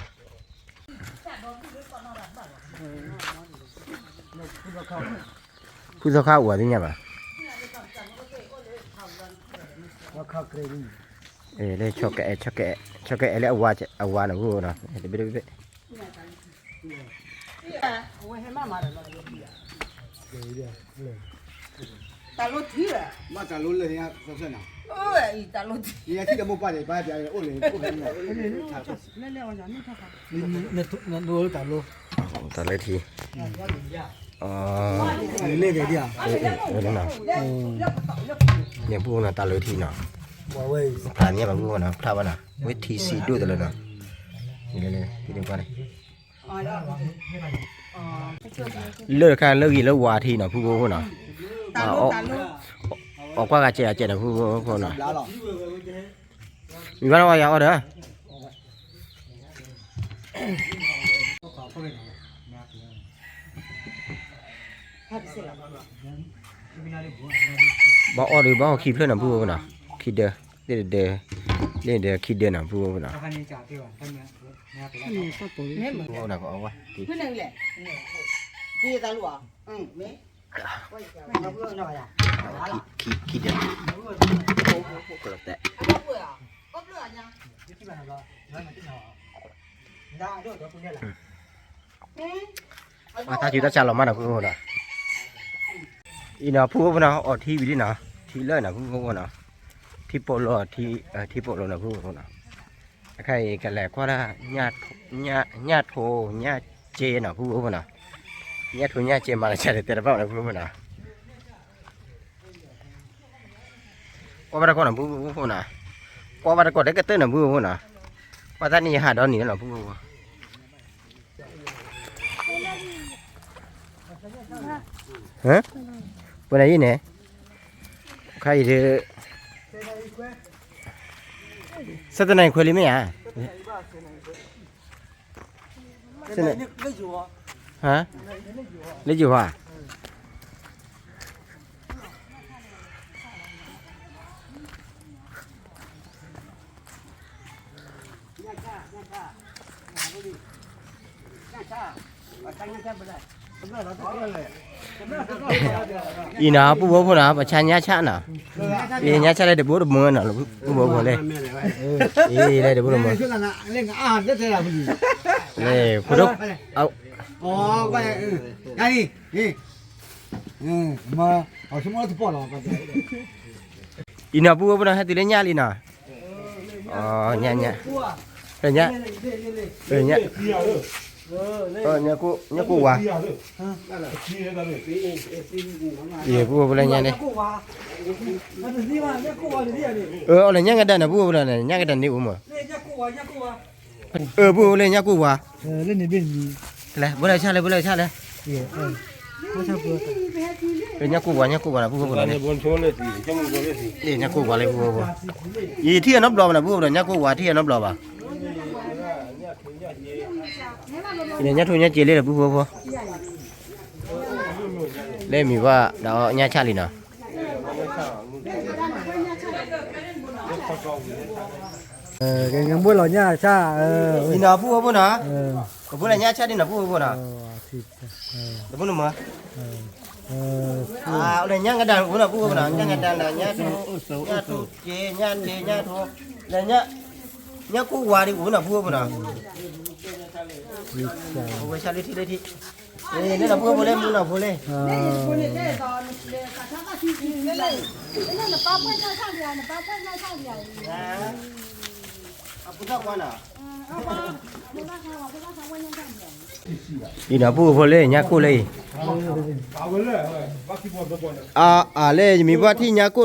ဖူးစခါဦးရညပါ ว่าข้าวเกรด เลยช็อกแกะแล้วอวานะกูนะเดี๋ยว ဝယ်ဟဲ့မတယ်နော်တာလို့ထီးရ မတလို့လည်းရဆက်ဆက်နာ 哎，大陆的， ဒီရတိကမပါတယ်ဘာပြရဲအိုလေကိုဟဲ့နော် လဲလဲအောင်ညာနိခါခါ นี่ดูตาโล ตาเลยทีอ๋อ เล่เดียว แล้วนะเนี่ยพวกน่ะตาเลยทีน่ะ บ่เว้ย พาเนี่ยบางพวกน่ะพาบ่น่ะเวทีซีดูตะเลยน่ะนี่เลยทีนึงก่อนเลยเลิกค่ะเลิกอีแล้ววาทีน่ะพวกน่ะ 大陆大陆， ออกกว่ากะเจ๊น่ะพวกน่ะ လာတော့ มีบ้านว่าอย่าเอาเด้อ บ่ออดิบ่ขี้เพลินน่ะพูน่ะขี้เด้อเด้เด้ขี้เด้อน่ะพูน่ะ คันนี้จ่าที่ว่าท่านเนี่ยเนี่ยไป พูน่ะก็เอาไว้ดิ 不能嘞，你大陆啊，没，我不知道呀， ขี้เด้อก็แล้วแต่ 不呀，我不知道呀， ที่บ้านเราแล้วมันที่เนาะได้ด้วยตัวคุณเนี่ยแหละ ว่าถ้าอยู่ตาจันเรามาหน่ะพูดนะอีน่ะพูดว่านะออทีวิธีนะทีเลิศนะพูดว่านะที่โปโลที่โปโลนะพูดว่านะใครกันแหละก็ได้ญาติโทญาติเจนะพูดว่านะญาติโทญาติเจมาแล้วใช่แต่ละเปล่านะพูดว่านะว่าบ้านก่อนนะพูดว่านะว่าบ้านก่อนได้กระเตื้อนะพูดว่านะว่าท่านนี่หาดอนนี่นะพูดว่าฮะวันไหนเนี่ยใครจะสัตว์ไหนคุยลิไม่อ่ะสัตว์ไหนฮะเลี้ยอยู่ว่ะอีน่ะปุ๊บปุ๊บน่ะประชันยาชะน่ะเอ้ยยาชะเลยเดี๋ยวปุ๊บมือน่ะปุ๊บปุ๊บเลยเอ้ยเลยเดี๋ยวปุ๊บมือ ช่วงนั้นเล่นกับอาหารได้เท่าไหร่พอดี เลยปุ๊บเอา อ๋อไปอันนี้นี่มาเอาสมมติปอดหรอ อีน่ะปุ๊บปุ๊บน่ะให้ตีเล่นยาลีน่ะอ๋อยาเนี่ยเล่นยาเล่นยาเนี่ยกูว่ะเดี๋ยวปุ๊บปุ๊บเล่นยาเนี่ยอะไรเนี่ยกันนะปุ๊บปุ๊บน่ะเนี่ยกันนี่อุ้มปุ๊บเล่นยากูว่ะ เล่นในเบ็นมี เลยบุเลยชาเลยเขาชอบเปิด เป็นยากูว่ะนะปุ๊บปุ๊บเนี่ย บนโซนเลยสิจะมึงเลยสิ นี่ยากูว่ะเลยปุ๊บปุ๊บยี่ที่นับรอบนะปุ๊บเนี่ยยากูว่ะที่นับรอบอ่ะเนี่ยยาทุนยาเจเลยปุ๊บปุ๊บเล่มีว่าเดี๋ยวยาชาลีน่ะกันบุญหล่อเนี่ยชาอีน่ะปุ๊บปุ๊บน่ะก็บุเลยยาชาลีน่ะปุ๊บปุ๊บน่ะเดี๋ยวปุ๊บนึงมั้ยเลยยากันดังปุ๊บน่ะปุ๊บปุ๊บน่ะยากันดังน่ะยาทุเจทุเลยยากูว่ะดิปุ๊บน่ะปุ๊บปุ๊บน่ะโอ้ยชาลีที่เลยที่นี่น่ะปุ๊บปุ๊บเลยมึงน่ะปุ๊บเลย อีน่ะปุ๊บปุ๊บเลยยากูเลยเลยมีว่าที่ยากู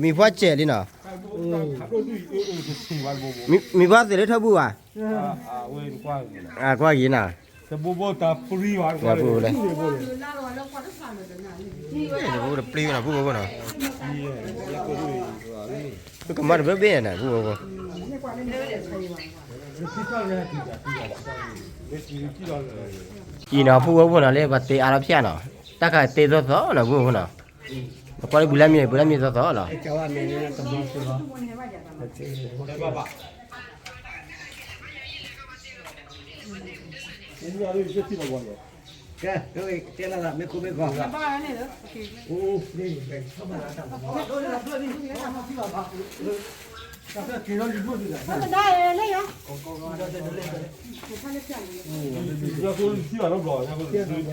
มีว่าเจลิน่ะมีว่าเสร็จแล้วปุ๊บอ่ะกว่ากี่น่ะจะบูบูตาปรีวาน ยาปุ๊บเลยปุ๊บปลีน่ะปุ๊บปุ๊บน่ะก็มาเบ้ๆน่ะปุ๊บปุ๊บอีน่ะปุ๊บปุ๊บน่ะเลยว่าเตะอาราเพียน่ะตะกะเตะซอๆน่ะปุ๊บปุ๊บน่ะก็เลยบุลามีซอๆล่ะ แกเฮ้ยเจ้าละไม่คุ้มไม่กองโอ้นี่เข้ามาแล้วได้เลยเหรอ จะกูที่ว่าน้ำร้อนจะกู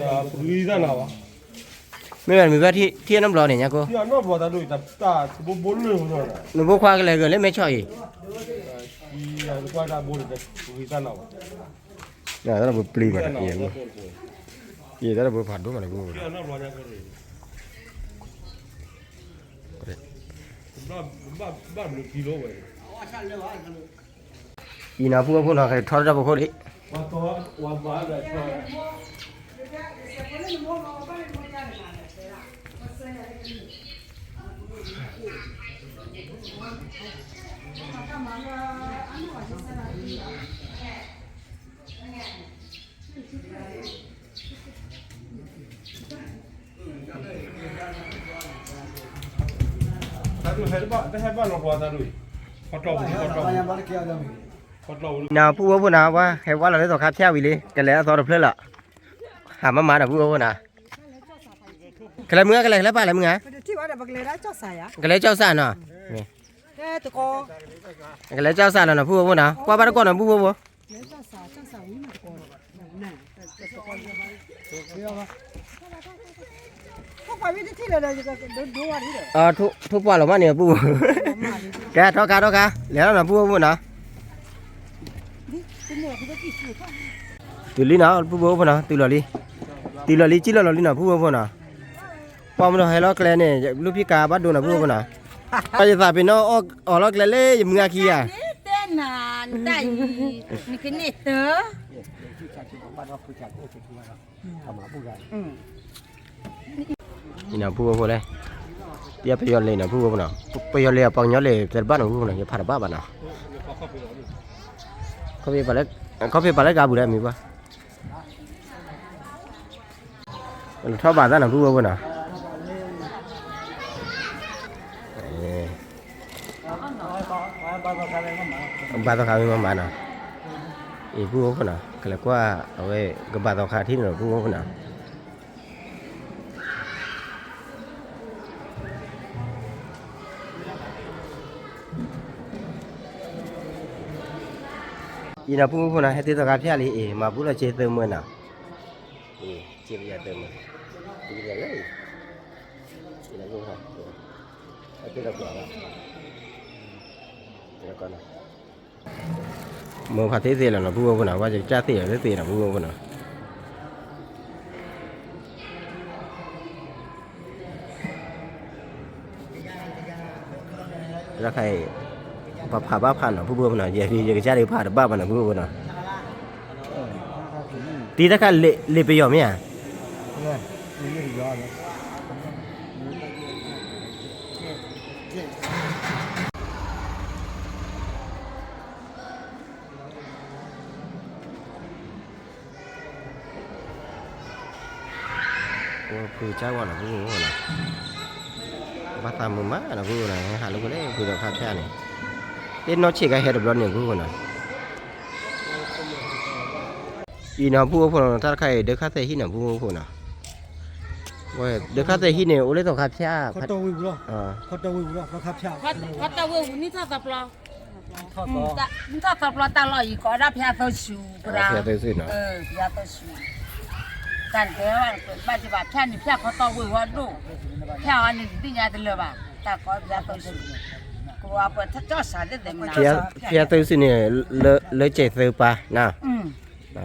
ตาปรีด้านหน้าวะ ไม่เป็นมีว่าที่น้ำร้อนเนี่ยยากู ที่ว่าน้ำร้อนตาดูตาบูบูเลยหัวน่ะ หนูบ่ควากันเลยก็เลยไม่ชอบอีก อีกว่าตาบูเลยปรีด้านหน้าวะ เนี่ยถ้าบ่ปลีมันอีกอีถ้าบ่ผ่านดูมันกู ที่ว่าน้ำร้อนจะกูเลยบ้ามันกิโลเว้ย อีน่ะพวกน่ะใครทอดได้บ่คนอี ว่าตัวว่าบ้าเลยตัว ตาดูเห็นบ้าได้เห็นบ้าน้ำร้อนตาดูขอตอบขอตอบ ยังบ้านเกี่ยวยัง ขอตอบ น่ะพวกน่ะว่าใครว่าเราได้ต่อครับแท้วิเลยกันแล้วต่อเพลินล่ะหามาน่ะพวกน่ะกันแล้วมึงกันแล้วป้าแล้วมึงอ่ะ ที่ว่าเดี๋ยวบักเลยได้เจ้าสายอ่ะ กันแล้วเจ้าซ่าน่ะนี่ ตะโก กันแล้วเจ้าซ่าน่ะพวกน่ะกว่าบ้านก่อนน่ะพวก เจ้าสาวนี่มันก่อนนั่น พวกไปวิธีเลยจะดูว่าที่เด้อ ทุกปอหรอมาเนี่ยปูแกทอกาแล้วนะปูปูนะตุลีนะปูปูนะตุลลีจิลลีนะปูปูนะปอมเราให้เราแกลเนี่ยลูกพี่กาบัดดูนะปูปูนะไปจะสาเป็นน้องออกเราแกลเล่ยมือขี้อ่ะ เต้นนานได้นี่คือนี่เต๋อ นี่นะปูปูเลยเดี๋ยวไปย้อนเลยนะปูปูนะไปย้อนเลยปังย้อนเลยแต่บ้านของปูนะอย่าพลาดบ้านนะเขาไปปลากาบุได้มีปะชอบบ้านนะปูปูนะบ้านต้องขามีมานะอีปูปูนะก็เลยว่าเอาไว้กับบ้านต้องขาที่หนึ่งปูปูนะอีน่ะปูปูนะให้ติดตะกาเพียลีมาปูละเจเติมมื้อน่ะเจเบียเติมมื้อเจเบียเลยอีน่ะปูฮะเอาติดตะกาละเดี๋ยวก่อนนะมื้อพาเทเสแล้วนะปูปูนะว่าจะจ้าเตะหรือเตะนะปูปูนะแล้วใครผ่าบ้าผ่านหรอผู้บัวมันหรอเดี๋ยวจะได้ผ่าบ้ามันหรอผู้บัวมันหรอตีตะกันเละไปยอมไหมอ่ะคือเจ้าวันหรอผู้บัวมันหรอบ้าตามมือมาหรอผู้บัวมันหาลูกก็ได้คือเราฆ่าแค่นี้เล่นน้องเช็คให้เฮดบล็อกเนี่ยกูคนน่ะอีน่ะผู้คนน่ะถ้าใครเด็กข้าเตะหินน่ะผู้คนน่ะว่าเด็กข้าเตะหินเนี่ยโอ้เลยต้องขับช้า เขาโตวิวหรอเขาโตวิวหรอเขาขับช้า เขาตะวูนี่ถ้าสับล้อ เขาโต นี่ถ้าสับล้อตลอดอีกก็รับพยาตัวชูปรา เสียตัวสิน่ะ พยาตัวชู但给完把这把骗你骗เขาตะวูว่าดู骗完你定下的了吧แต่ก็พยาตัวชูกูว่าเปิดถ้าจ่อสาได้เต็มนะ เสียตัวสิเนี่ยเลยเจ็ดตัวปะนะ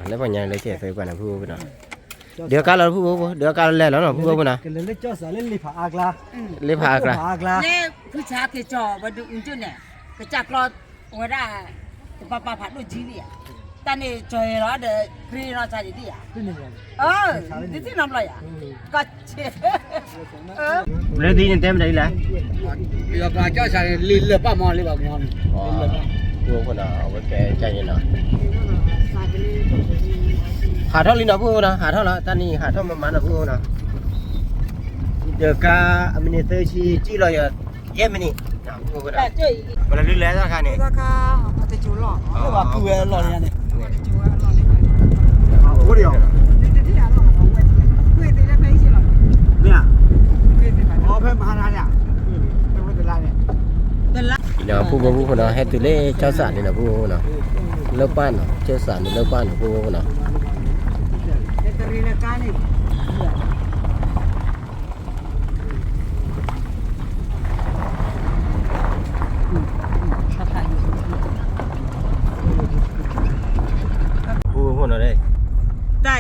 แล้วพอยังเลยเจ็ดตัวปะนะผู้คนน่ะเดี๋ยวการเราผู้เดี๋ยวการแล้วเนาะผู้คนน่ะ ก็เลยจ่อสาเล่นลิผาอากลา เลยพากระ อากลา เล่ผู้ชายที่จ่อมาดูอุ่นจุเนี่ยก็จักรอว่าได้ป้าผัดดูจีเนี่ยแต่นี่จ่อยรอเดพรีนอชาดีอ่ะ เป็นยังไง ที่น้ำลอยอ่ะก็เช่เลยทีนี่เต็มเลยแหละ เดี๋ยวก็จ่อสาลินเลยป้ามอนเลยบ่มอน ผู้คนน่ะเอาไว้แกใจเย็นน่ะหาเท่าลินน่ะผู้คนน่ะหาเท่าละตอนนี้หาเท่ามันน่ะผู้คนน่ะเดี๋ยวกาอเมริกาจีรอยเยเมนีนะผู้คนน่ะมันลึกแล้วราคานี่ ราคาเอาแต่จูหลอด เรียกว่าคือหล่อเนี่ย จูหลอดนี่ โอ้เดียว ที่หลอดเอาไว้เพื่อที่จะไปสิหรอ เนี่ย เพื่อที่ไป อ๋อเพิ่มมาหาเนี่ยเป็นวันเวลาเนี่ย เดี๋ยวผู้คนน่ะให้ตัวเลขเจ้าสารนี่นะผู้คนน่ะเลิกบ้านเนาะเจ้าสารนี่เลิกบ้านผู้คนน่ะ เด็กเรียนการนี่ ผู้คนน่ะได้ ได้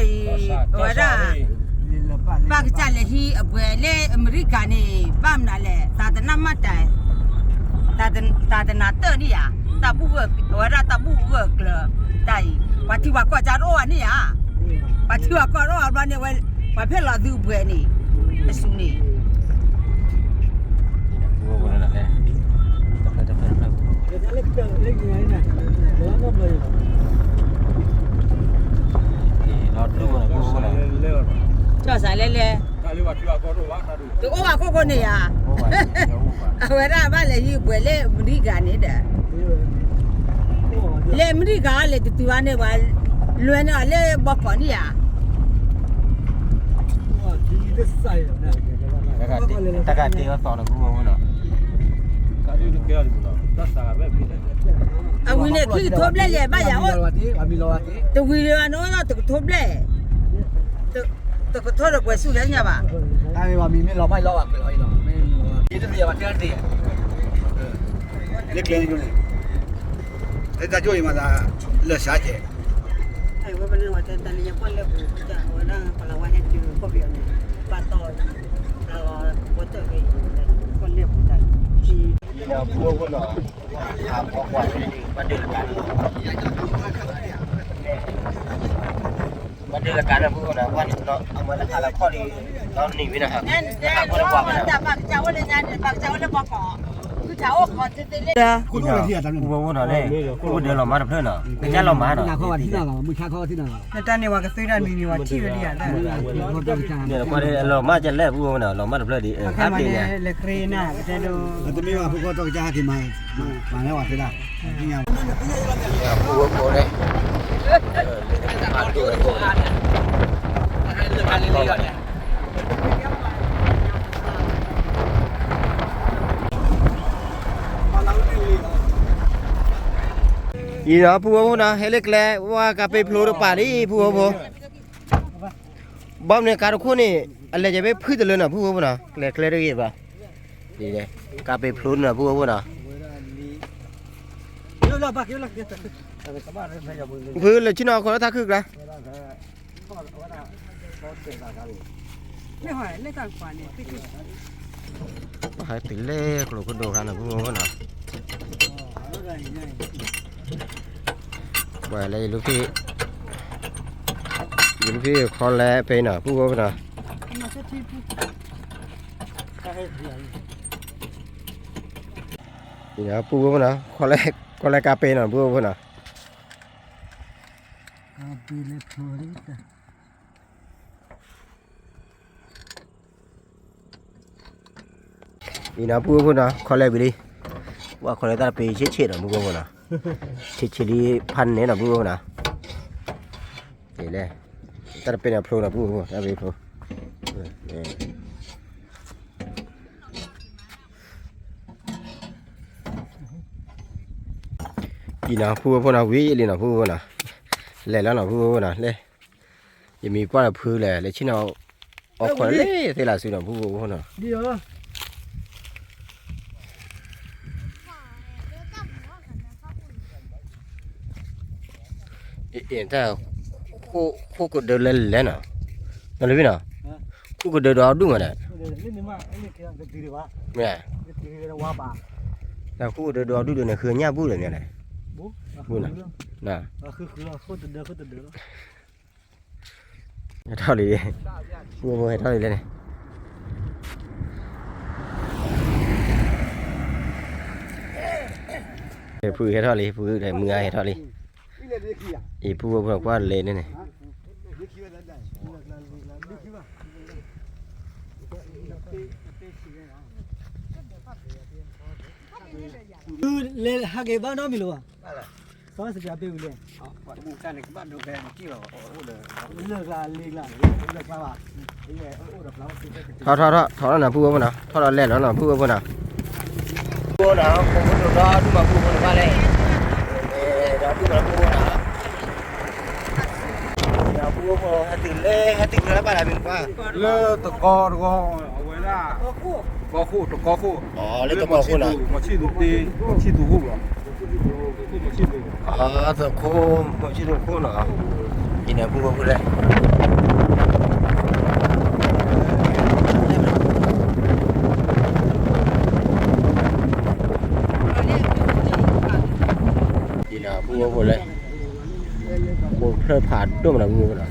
ว่าได้บ้านจันเลยที่เบลเล่อเมริกานี่บ้านนั่นแหละตาตนามาได้ตาตนาเตอร์นี่อ่ะตาบุเวิร์กว่าได้ตาบุเวิร์กเลยได้ว่าที่ว่าก็จะรอนี่อ่ะว่าที่ว่าก็รอวันนี้ว่าเพื่อเราดูเบลนี่สุนี่ ผู้คนน่ะได้จะเป็น เล็กเล็กยังไงเนี่ยแล้วก็เลย เราดูนะผู้คนน่ะ จ่อสายเล่ๆ ဒါလေးကကျွာကောတော့ဝါသာတို့ ตัวว่าก็เนี่ยอ่ะเอาไว้ได้บ้านเลยที่เบลเล่อเมริกานี่เด้อเล่อเมริกาเลยตัวเนี่ยว่าล้วนอ่ะเล่บอกก่อนนี่อ่ะ ว่าที่ได้ใส่เนี่ย ตะกาตีก็สอนนะผู้คนน่ะ ကာဒီတို့ကြားလို့နော်သက်စာပဲပြတယ် เอาวินเนี่ยคือทบเล่ๆบ้านอย่า มีรอติมีรอติ ตัววินอ่ะเนาะตัวทบเล่ตัว ตะกทอดกว่าสู้แล้วเนี่ยป่ะ ไอ้ว่ามีไม่เราไม่รออ่ะไม่รอไม่ยี่สิบเดียวมาเท่านี้เล็กเล็กอยู่นี่แต่ถ้าช่วยมาได้เลือดสาเจ ไอ้ว่าเป็นว่าจะตันยังคนเล็บจะว่านั่งพลังว่าให้ดูก็เบียร์เนี่ยปาต่อเราว่าจะไปคนเล็บได้ที่ Ina buah pun lah. Apa kuat ni bandel kan. Bandel kan buah lah. Wan nak amal kalau kau ni tahun ni bina hak. นั่นเจ้าแต่ปากเจ้าเลยนะปากเจ้าเลยบอกขอคือเจ้าขอจะเล่น คุณรู้ที่อะไร Buah pun lah ni. Buah dia lama dah pernah nak. Kerja lama dah. นาข้อว่าที่นั่นเรามือชาข้อที่นั่นเรา นั่นตอนนี้ว่าก็ซื้อได้มีว่าที่เรียนได้ เขาต้องการ Ni kau ni lama je lah buah pun lah. Lama dah pernah di. แค่มาเนี่ยเลครีน่าจะดู แต่ไม่ว่าพวกเขาต้องการที่มาแล้วว่าที่นั่นนี่ไง Buah pun ni. Aduh. Ina buah pun lah. Helek le. Wah kape peluru pari buah pun. Bom ni kalau kau ni, Allah jadi pun tu lena buah pun lah. Kelak lagi apa? Ini kape peluru lah buah pun lah. เยอะแล้วปากเยอะแล้ว Buah le Cina kau tak kek lah. ไม่หอยเล่นกันกว่านี่คือ Hai tile kalau kau doa kan buah pun lah. Wah le lupi. Lupi kau le pe na buah pun lah. Ini apa buah pun lah. Kau le kape na buah pun lah. Ini apa pun lah. Kau le beli. Wah kau le tak pe cecek lah buah pun lah. Cecek di pan ni lah buah pun lah. Ini. Tak pe na peluru lah buah pun. Tak pe peluru. Ina phu pun lah wei ni lah phu pun lah. Le lah lah phu pun lah le. Yang mi kuat lah phu le. Le Cina okor le. Thế là suy là phu pun lah. เดี๋ยว Entah khu có đời lên lên à. Nó lấy nào? Khu có đời đó đúng rồi nè. เล่นนี่มาเล่นแค่กันตีดีวะ Nè. ตีดีว่าป่า Là khu có đời đó đúng rồi nè. Khơi nhá bút rồi nè này. บุ๊ Bút này. Nè. คือเขาจะเดินเขาจะเดิน Thôi đi. Mua mua thôi đi lên này. Phu hết thôi đi. Phu để mưa hết thôi đi. Ý phu vừa qua lên đây này. คือเล่นฮักเก็บบ้านน้องมีหรือเปล่าซ้อนสกัดไปวิลเล่น มูกันในบ้านดูแลกี่หรอโอ้เด้อ เลิกละเลิกละเลิกละว่ะ Thôi là phu vừa nào. Thôi là lên nó là phu vừa nào. Phu nào không có được đó. Nhưng mà phu vừa qua đây. Đó phu là phu vừa nào. Phu vừa hai từ là ba là mình qua. Lơ tờ co ở với là co khu. Lấy tờ co khu nào. Mà chi đủ đi, mà chi đủ hụt rồi. Tờ co mà chi đủ khu nào. Nhìn này phu vừa đây. Nhìn nào phu vừa đây. Phu phơi phạt đúng là phu vừa nào.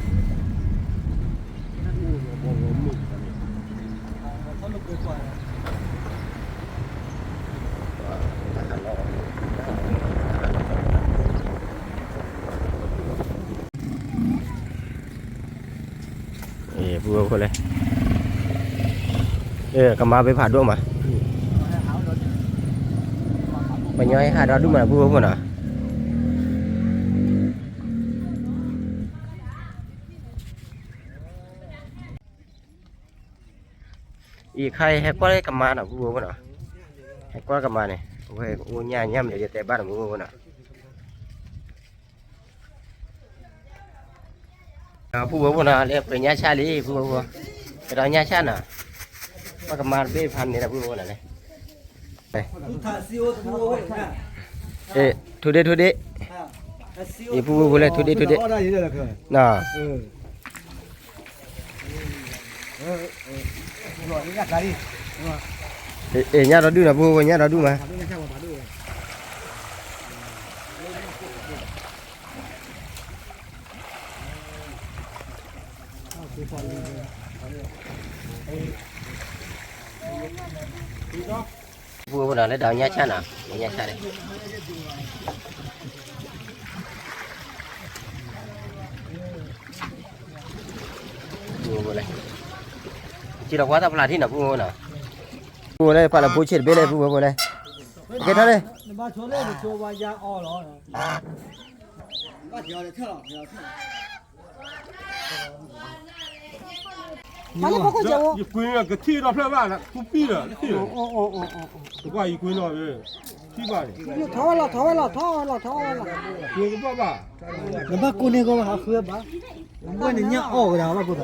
Vừa vừa lên. Cầm má với phạt đúng mà. Mà nhoi hai đó đúng mà vừa vừa nào. Ý khai hay qua đây cầm má nào vừa vừa nào. Hay qua cầm má này. Ok, nhà nhâm để tay bắt là vừa vừa nào. ผู้บ่น่ะเลยเป็นญาชาลีผู้บ่ไปดาวญาชาน่ะว่าก็มาเบ้พันนี่นะผู้บ่น่ะเลย ถ้าซีโอตัวโอ้ยนะ เอ๊ะทุเดอีผู้บ่เลยทุเด อ๋อได้ยินแล้วคือ น่ะ รอนี่ก็ได้ เอ๊ะญาเราดูน่ะผู้บ่ญาเราดูมาผู้บ่น่ะเลยดาวญาชาน่ะญาชาเลยผู้บ่เลยchỉ là quá tập là thế nào phụ nào phụ đây phải là phụ chết bên đây phụ đây cái đó đây มาชวนเลยชวนว่ายาอ้อเหรอ ก็เดี๋ยวเท่าเดี๋ยว ဘာလို့ပုတ်ကြော 一滚啊，个踢到票完了，不比了，踢了，这挂一滚了呗，踢吧的， ထောလာထောလာထောလာထောလာ 滚个爸爸， ငါကကိုနေကောဟာခွေးပါဘယ်နဲ့ညအော်ကြတာဘာလို့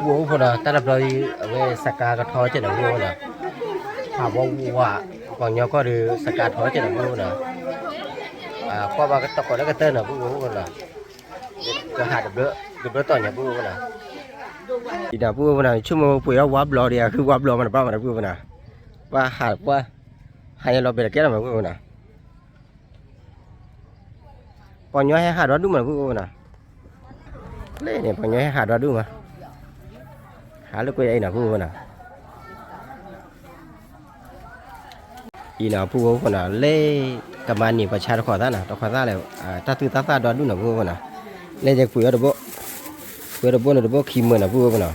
phụ phụ nào ta lập rồi về saka cái thoi trên đầu phụ nào à vô quả còn nhau có được saka thoi trên đầu phụ nào à qua ba cái tóc có cái tên nào phụ nào cái hạt được đỡ tỏi nhà phụ nào thì nào phụ nào chung một phụ áo wap lò đi à cứ wap lò mà bao mà phụ nào và hạt qua hay là về cái nào mà phụ nào còn nhau hay hạt đó đúng mà phụ nào lấy này còn nhau hay hạt đó đúng mà há lúc quay nào phu nào ý nào phu còn nào lê cầm ăn nhiều và cha nó khỏi ra nào nó khỏi ra này ta từ ta đó đúng nào phu nào lê chạy phu ở đâu là đâu khi mưa nào phu nào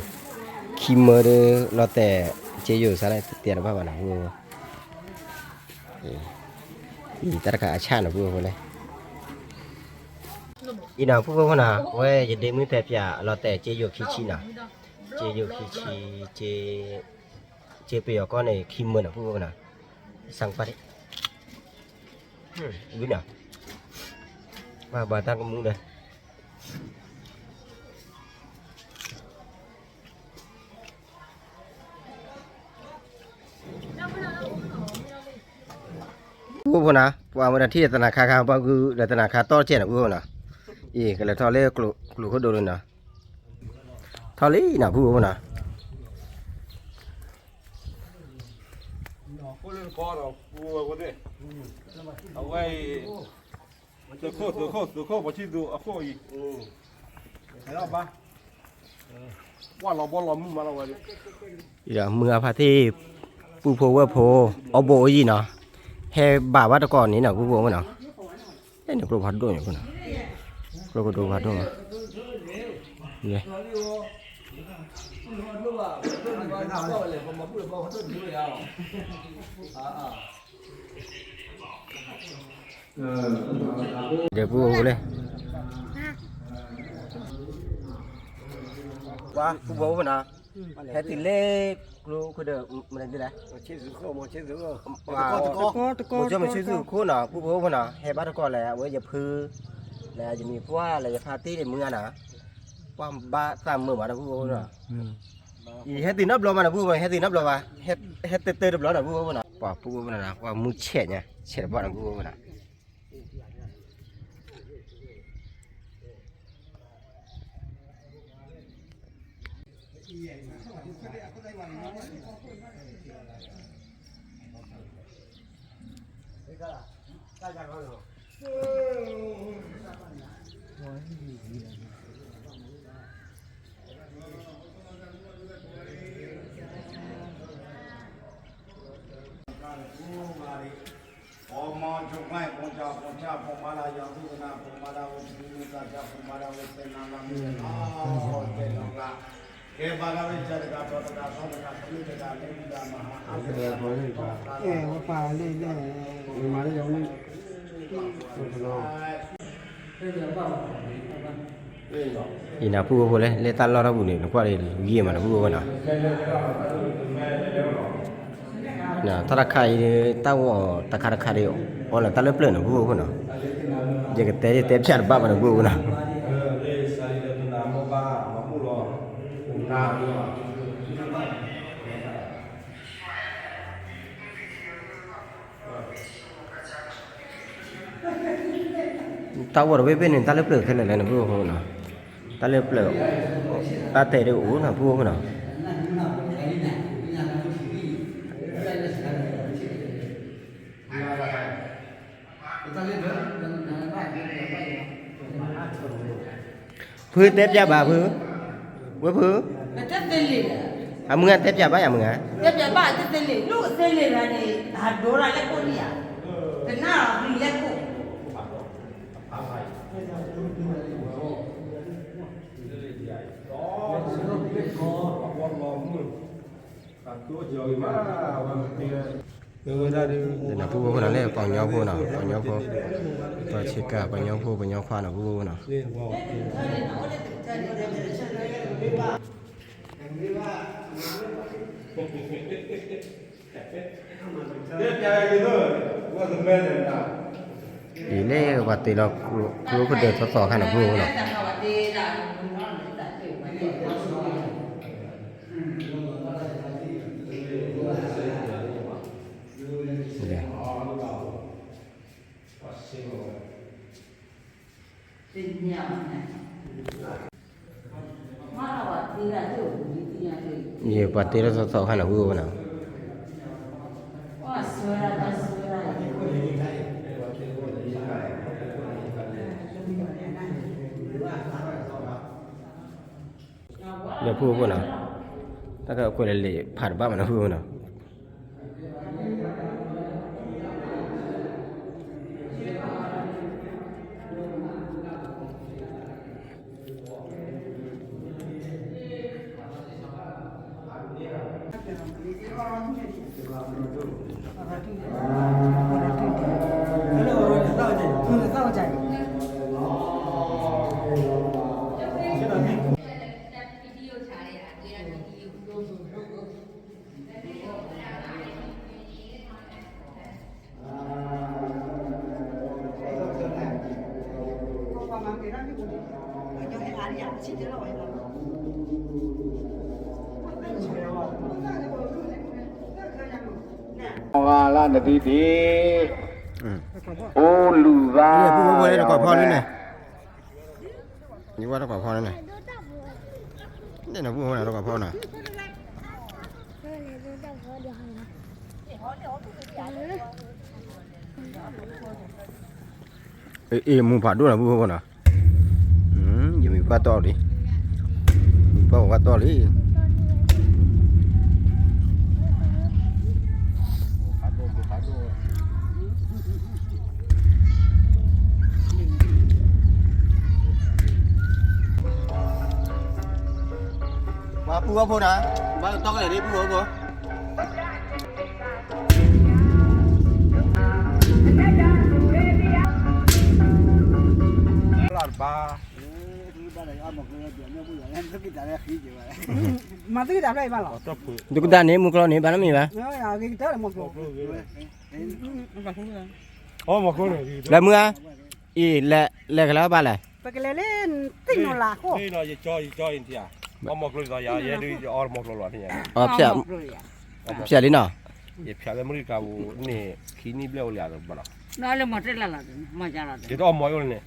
khi mưa đó lo tè chế dụ sao này tiền nó bao nào phu ý ta cả cha nào phu này ý nào phu nào quay giờ đêm mới tè pia lo tè chế dụ khi chi nào chế yêu khi chế bây giờ con này khi mưa nào phụ nào sang phát đấy biết nào và bà ta có muốn đây phụ nào và mộtที่ธนาคารข้างบ้านคือธนาคารต่อเจนะphụ nàoอีก็เลยทอเล่กลุ่เขาโดนนะทอลี่นะผู้นะ 过来搞了，我的，啊喂，走靠，我去走啊，好一，还要吧？ว่าเราบ่เรามึงมาแล้ววะดิ เดี๋ยวมือพาที่ปูโพว่าโพเอาโบยีเนาะแห่บ่าวัดก่อนนี้เนาะปูโพมันเนาะเอ้ยเนี่ยโปรพัดด้วยเนี่ยคนน่ะโปรก็ดูพัดด้วยนี่เดี๋ยวปูเลยว่าปูโพมันเนาะแค่ติเล็กลูกคือเดิมมันได้ไหมชื่อสุโขมันชื่อสุโขมันจะมันชื่อสุโขนะปูโพมันนะแห่บ้านก่อนแหละเว้ยอย่าพื้นแล้วจะมีพวกอะไรจะพาตี้ในเมืองนะความบ้าตามเมืองมานะปูโพนะอีแห่ตีนับล้อมานะปูโพแห่ตีนับล้อมาแห่เตะดับล้อนะปูโพนะว่าปูโพมันนะว่ามือเฉดเนี่ยเฉดบ้านนะปูโพนะมาจงไล่ปงจ่าปงมาลายังทุกนาปงมาลาวิสุนิกาจ่าปงมาลาวิเซนาลามิอ๋อเจ้าละเก็บบาลาวิจารกาปตกาสอนกาสมิจกาเลวิดามหาอัปเดตบริการว่าป่าเล่มาได้ยังนี่ อีน่ะปูโพเลยเลตันล้อรับบุญนี่กว่าเลยยี่มันนะปูโพนะน่ะตะระคายตาวตะคาระคาเดียวอ๋อละตะเลเปลนะปูโพนะยังก็เตะเตะชาร์บ้ามันนะปูโพนะ tao vào bên bên ta lấy bự thế này là vừa không nào ta lấy bự ta tệ được uống là vừa không nào phứ tép ra bà phứ với phứ à mưa tép ra bà à mưa tép ra bà tép lên lúc tép lên là này hạt đổ ra lấy con đi à thế nào đi lấy con để là phu nào lấy bằng nhau phu nào bằng nhau phu và chỉ cả bằng nhau phu bằng nhau khoa nào phu nào ý lẽ và tỷ là cứ có được sọ khăn nào phu nào nhiều bát tê là sọ khăn nào phu nào giờ phu nào ta có quên lệ phạt ba mà nó phu nào là đi đi ô lù ra phu phu đây là quả phao đây này như qua đó quả phao đây này đây là phu nào đó quả phao nào mua phạt đua là phu nào giờ mình qua to đi mình qua to đi bà phu nè bà to cái này đi phu là ba mà tôi đạp đây bà lọ tôi đã ném một con ném bán mình mà nó cái thế là một lọ một con này là mưa là cái lá ba này cái lên tinh nó là khô đây là cho anh chị à một con rồi giờ đi một con rồi sẽ đi nào ये प्याले मुरी का वो ने खीनी ब्ले ओले आदर बड़ा nó là một cái là mày ra ये तो अमोय ओले ने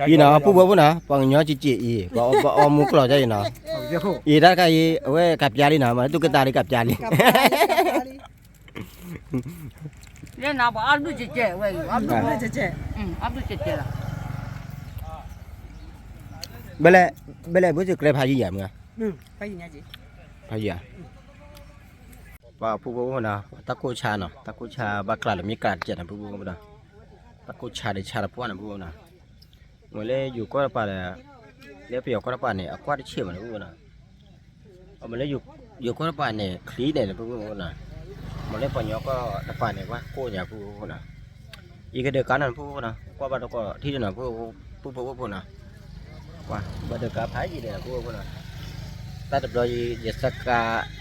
gì nào phu bố nào bằng nhỏ chị gì có mua cái gì nào gì đó cái gì ở cặp gia đi nào mà tôi cái ta đi cặp gia đi nên nào bảo ăn đuôi chè vậy ăn đuôi chè ăn đuôi chè là bên này bữa giờ cái phải gì vậy mà phải gì nha chị phải gì à và phu bố nào taco cha ba cái là mi cà chè nào phu bố nào taco cha để cha là phu nào nào người lấy dù có là lấy biểu có là này qua đi chiều mà phu nào mà lấy dù có là này khí này là phu bố nào mà lấy nhỏ có là này quá cô nhà phu nào ý cái được cá nào phu nào qua ba đâu có thi nào phu nào qua ba được cá phái gì đây là phu nào ta tập rồi giờ sắc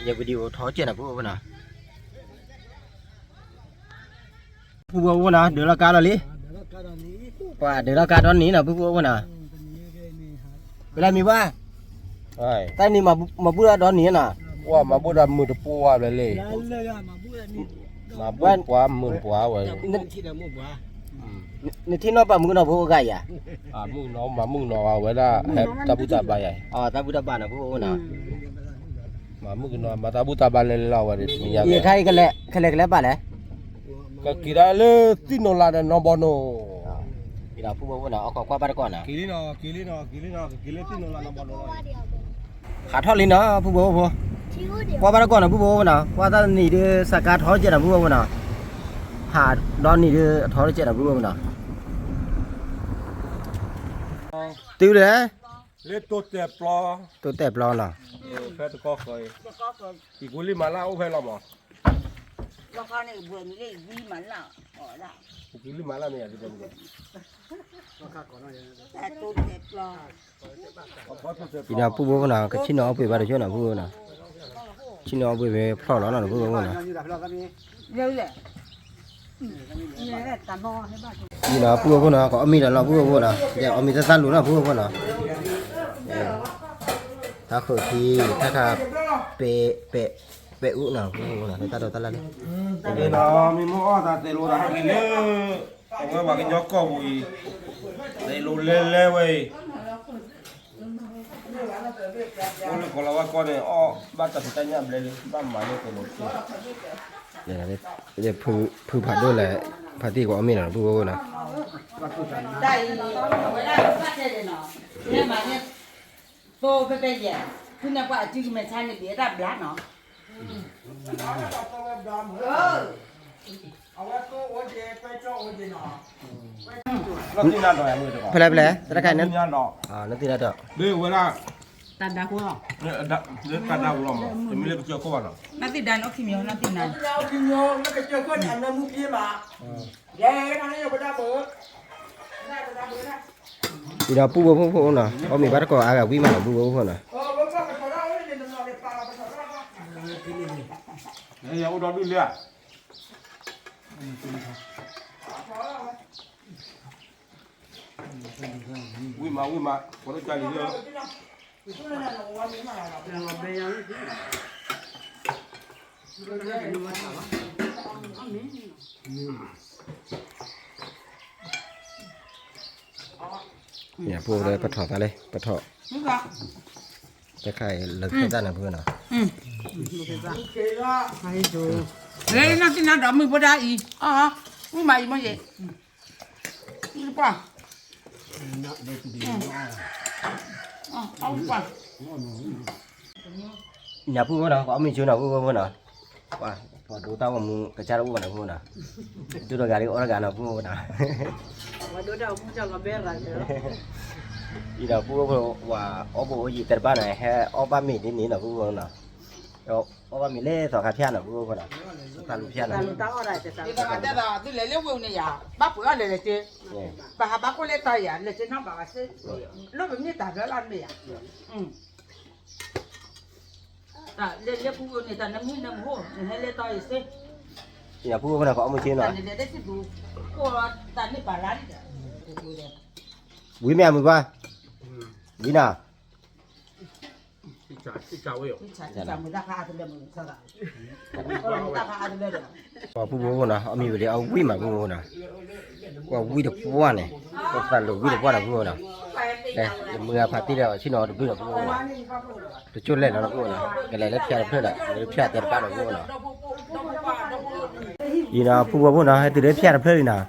giờ video tháo chuyện là phu nào phu nào được là cá rồi đi qua được là cá đó ní là phu nào cái này mi ba ไอ้ แต่นี่มาพูดดอนนี้น่ะ ว่ามาบุดมือตะปูว่าเลย มาบ้านกว่ามือปัวไว้ นี่ที่นอกปะมึงนอกผู้ใหญ่อ่ะ มึงน้องมามึงน้องเอาไว้ละแฮบตาบุตาบาย อ๋อตาบุตรบ้านน่ะผู้น่ะ มามึงน้องมาตาบุตาบายเลยเราไว้มีอย่าง อีใครกันแหละใครกันบ้านแหละ ก็กีฬาเลยติโนลาเดนบอโน พี่น้องผู้น่ะเอากว่าบ้านก่อนน่ะ กีฬาติโนลาเดนบอโน ขาทอดลิ้นเนาะผู้กว่าบ้านก่อนน่ะผู้น่ะว่าตานี่เด้อสกัดทอดเจ็ดน่ะผู้น่ะหาดอนนี่เด้อทอดเจ็ดน่ะผู้น่ะติวเด้อ เลตัวเจ็บปลอ ตัวแต่ปลอน่ะ แค่ตะก็เคยอีกุลิมาลาอุเพลมอ ว่าเขาเนี่ยเบื่อมีเลยวีมันละอ๋อละ อีกุลิมาลาเนี่ยที่เป็น แต่ตัวเจ็บรอ พี่น้องผู้น่ะก็ชิ้นน้องไปบ้านเด้อน่ะผู้น่ะชิ้นน้องไปพร้อแล้วน่ะผู้น่ะ เร็วเลยนี่แหละตาโน่ให้บ้าน นี่นะผู้น่ะก็มีแล้วผู้น่ะเดี๋ยวมีสั้นๆรู้นะผู้น่ะถ้าคือที่ถ้าเปอุน่ะผู้น่ะตาตาละนี่ เนาะมีหม้อตาเตโลตากินเลยเอาไว้ว่ากินยอกก็บุยเตโลเล่ๆเว้ยโอ้เลยคนละว่าก่อนเนี่ยอ๋อบ้านตัดสินใจเนี่ยเลยบ้านหมาเนี่ยเตโล เดี๋ยวผู้ผัดด้วยแหละผัดที่ก็มีน่ะผู้น่ะ ได้เวลาพัดเลยเนาะเนี่ยมาเนี่ยโตไปเย่คุณน่ะว่าจิ้งไม่ใช่เนี่ยเดี๋ยวได้บลัดเนาะ เราที่นั่นหน่อยมือเถอะ เพลเพลตะไคร้นั้น ที่นั่นเนาะ นั่นที่นั่นดอก เดี๋ยวเวลา ตาดากูเนาะ เนี่ยเดี๋ยวการดาวลมจะมีเรื่องเกี่ยวกับว่าเนาะ นัดติดานโอเคมีนัดติดาน พี่น้องผู้น่ะเอามีบัตรก็อากาศวิ่งมาผู้น่ะ เนี่ยอุดรดูเลยวิ่งมาคนละใจเลย เนี่ยผู้เลยปะถอตาเลยปะถอ นี่ก็ ตะไคร้เลิกด้านน่ะผู้น่ะ เฮ้ยนัดติดานดอกมือบ่ได้อีอ๋อมึงมาอีกมั้งเย่นี่ป่ะเอาป่ะ nhà phu nào có mình chưa nào phu nào qua còn đủ tao mà cái cha đâu nào phu nào chú đôi gà đi ở gà nào phu nào mà đối đầu cũng cho là bé là đi nào phu và ở bộ gì tết ba này hay ở ba mình đi nào phu nào ở ba mình lên sọ cà phê nào phu nào ta lụp phê nào tao ở đây thì tao đi vào đây là đi lấy lúa này à bác bữa này là chứ bà bác có lấy tay à là chứ nó bảo là chứ lúc mình như tạt nó lan mì à lên phụ này ta nắm như nắm hổ hay lên tay chứ nhà phu nào có mình chưa nào để đấy chứ đủ cô ta đi bà lái quý mẹ mình qua quý nào qua phu nào mình vềเอาquý mà phu nào qua quý được phu này qua phần được quý được qua là phu nào đây mưa phát tí nào chỉ nó được quý được phu nào tôi chốt lên nó phu nào cái này lớp xe lớp tiền ba được phu nào gì nào phu nào hay từ lớp xe lớp phê nào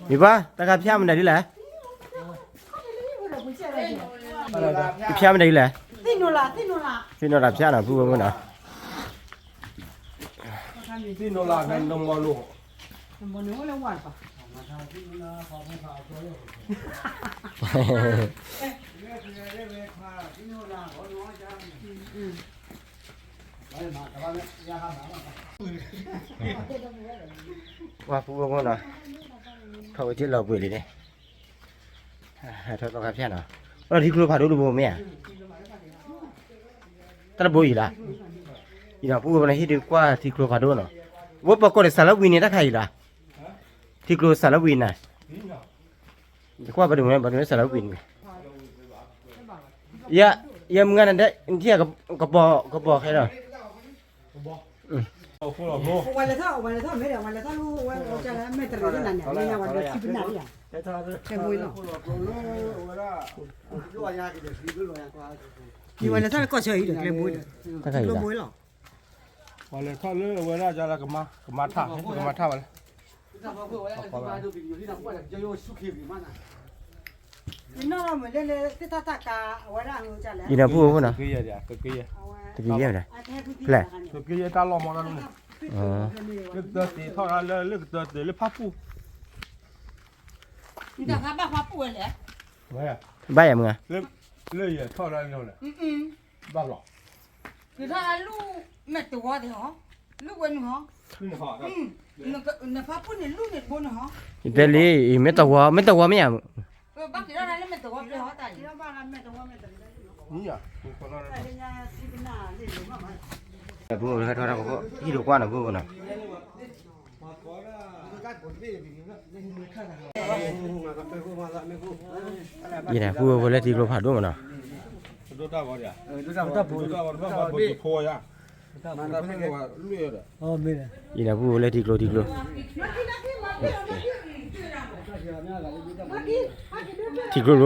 đi qua ta gặp xe mình này đi lẽ xe mình đây lẽ xin nó làm xe nào phu nàoที่โนรากันนมลูก mà nếu là ngoài phải qua phu nào thôi chết lầu bưởi đi đây thôi tao gặp xe nào nó đi phá đủ bố mẹ ta là bố gì là gì nào phu này hít được qua thì phá đủ nó bố bà con để xả lấp win này ta khai là thì xả lấp win này qua bà đừng xả lấp win dạ ยามงานนั่นได้เที่ยกระบอกให้เนาะ 哦，胡老婆， วันละเท่าไม่เดี๋ยววันละเท่าลูกวันจะแล้วไม่ตระหนักเนี่ยไม่วันละคิดเป็นหนักอย่างแค่บุยเนาะกี่วันละเท่าก็เฉยเดี๋ยวแค่บุย ตั้งแต่ ลู อี ก ก บุยหรอ 完了，他那我那家那个嘛他完了。 นี่น้องเหมือนเลยที่ตาตากาวันละหัวจะแล้ว อีน่ะผู้พุ่นน่ะ 可以的，可以。 ตะกี้เรียกได้ แหละ 可以打老毛那种的。 อ๋อ 那个地套上那个的怕布。 你等他把花布了，没呀， บ้ายามงะ 那也套上那种的，把老。给他路没多的哈，路问哈，真好，那花布你路你不能哈， อีเตลีอีเมตะวะไม่ยาม 把给他那没多不好打。你呀，你放那。 ผู้ให้ทอดก็ที่ดูกว่าน่ะผู้น่ะอีน่ะผู้บ่เลยที่โลผาดูมันน่ะ 都大包的。都大包，不破呀。那那个绿的。 ဟောမေးတယ် อีน่ะผู้เลยที่โลที่โล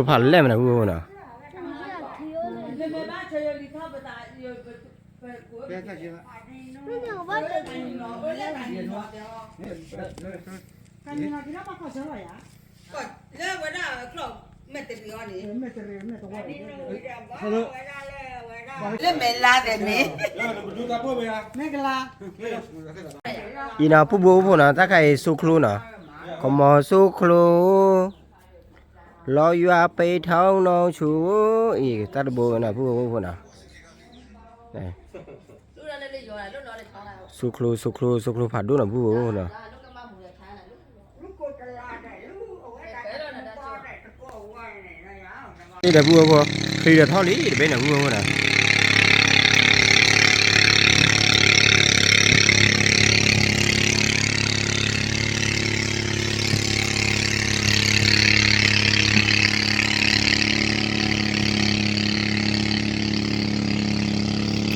ผาแล่มันน่ะผู้น่ะ 那我那可没得了呢，那没拉的没。 ไม่กล้า อีน่ะผู้ผู้น่ะตะไคสุครูน่ะขมอสุครูรอยัวไปท้องน้องชูอีตะโบน่ะผู้น่ะสุครูผาดูน่ะผู้น่ะนี่แหละผู้คือจะท่อนี้เป็นน่ะผู้น่ะ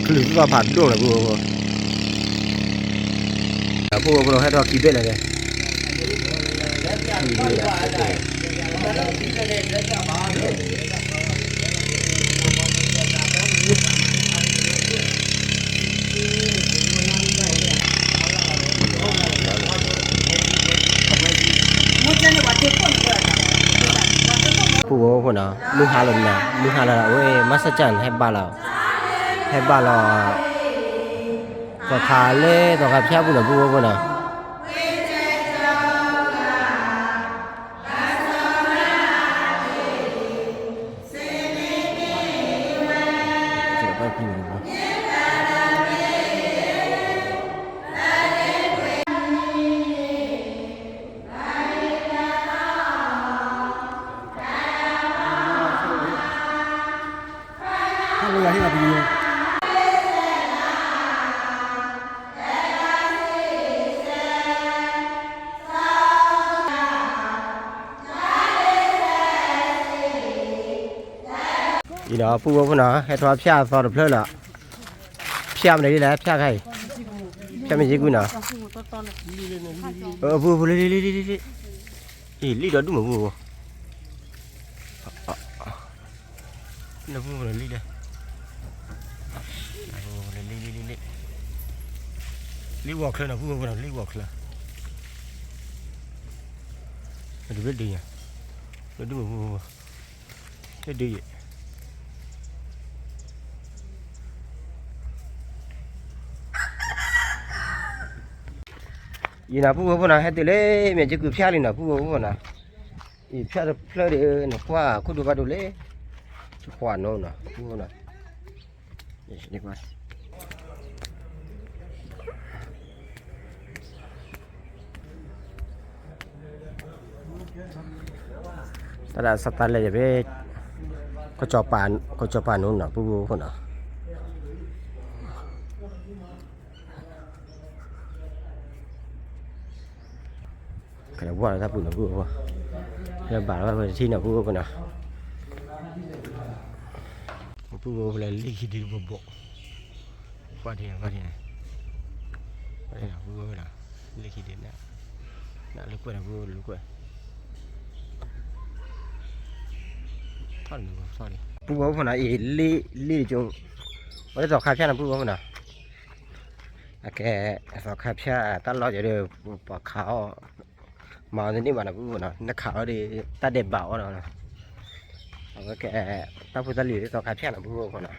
คือว่าผ่านดวงนะผู้เราให้เราคิดได้เลยผู้คนน่ะมือหาลมน่ะมือหาละเว้ยมัสจันให้บ้านเราให้บ้านเราก็ขาเล่ต่อกับเพียบุญผู้คนน่ะจะไปพิมพ์อีเนาะผู้คนน่ะให้ตัวเพียสอดเพลินละเพียมันได้แหละเพียใครเพียไม่ใช่กูน่ะผู้ลิอีลีดอดูมั้งผู้น่ะผู้คนลีเลยลีวอล์กเลยนะผู้คนน่ะลีวอล์กเลยมันดูดีอ่ะมันดูมั้งผู้ไม่ดีอีน่ะผู้คนน่ะให้ติเลยแม่จะกูเพียเลยน่ะผู้คนน่ะอีเพียเพลอน่ะกว่าคุดูบาดูเลยขวานโน่นน่ะผู้คนน่ะนี่กว่าตลาดสตาร์เลยจะไปก็จอปานโน่นน่ะผู้คนน่ะcái đó qua là ta bùn nó vừa qua giờ bảo là thi nào vừa qua nào ผู้โบเลยลิขิตดีบ่บ่ว่าที่ว่าที่ว่าที่ผู้โบนะลิขิตดีนะน่ะลูกกล้วยนะผู้ลูกกล้วยท่อนท่อนผู้โบคนน่ะลิจงว่าจะต่อคาเฟ่นะผู้โบคนน่ะแกต่อคาเฟ่ตลอดจะเดือปากขาวมาในนี้มานะผู้โบนะนักข่าวดิตาเด็บเบาเนาะแล้วแกตาพุทธลีต่อคาเฟ่นะผู้โบคนน่ะ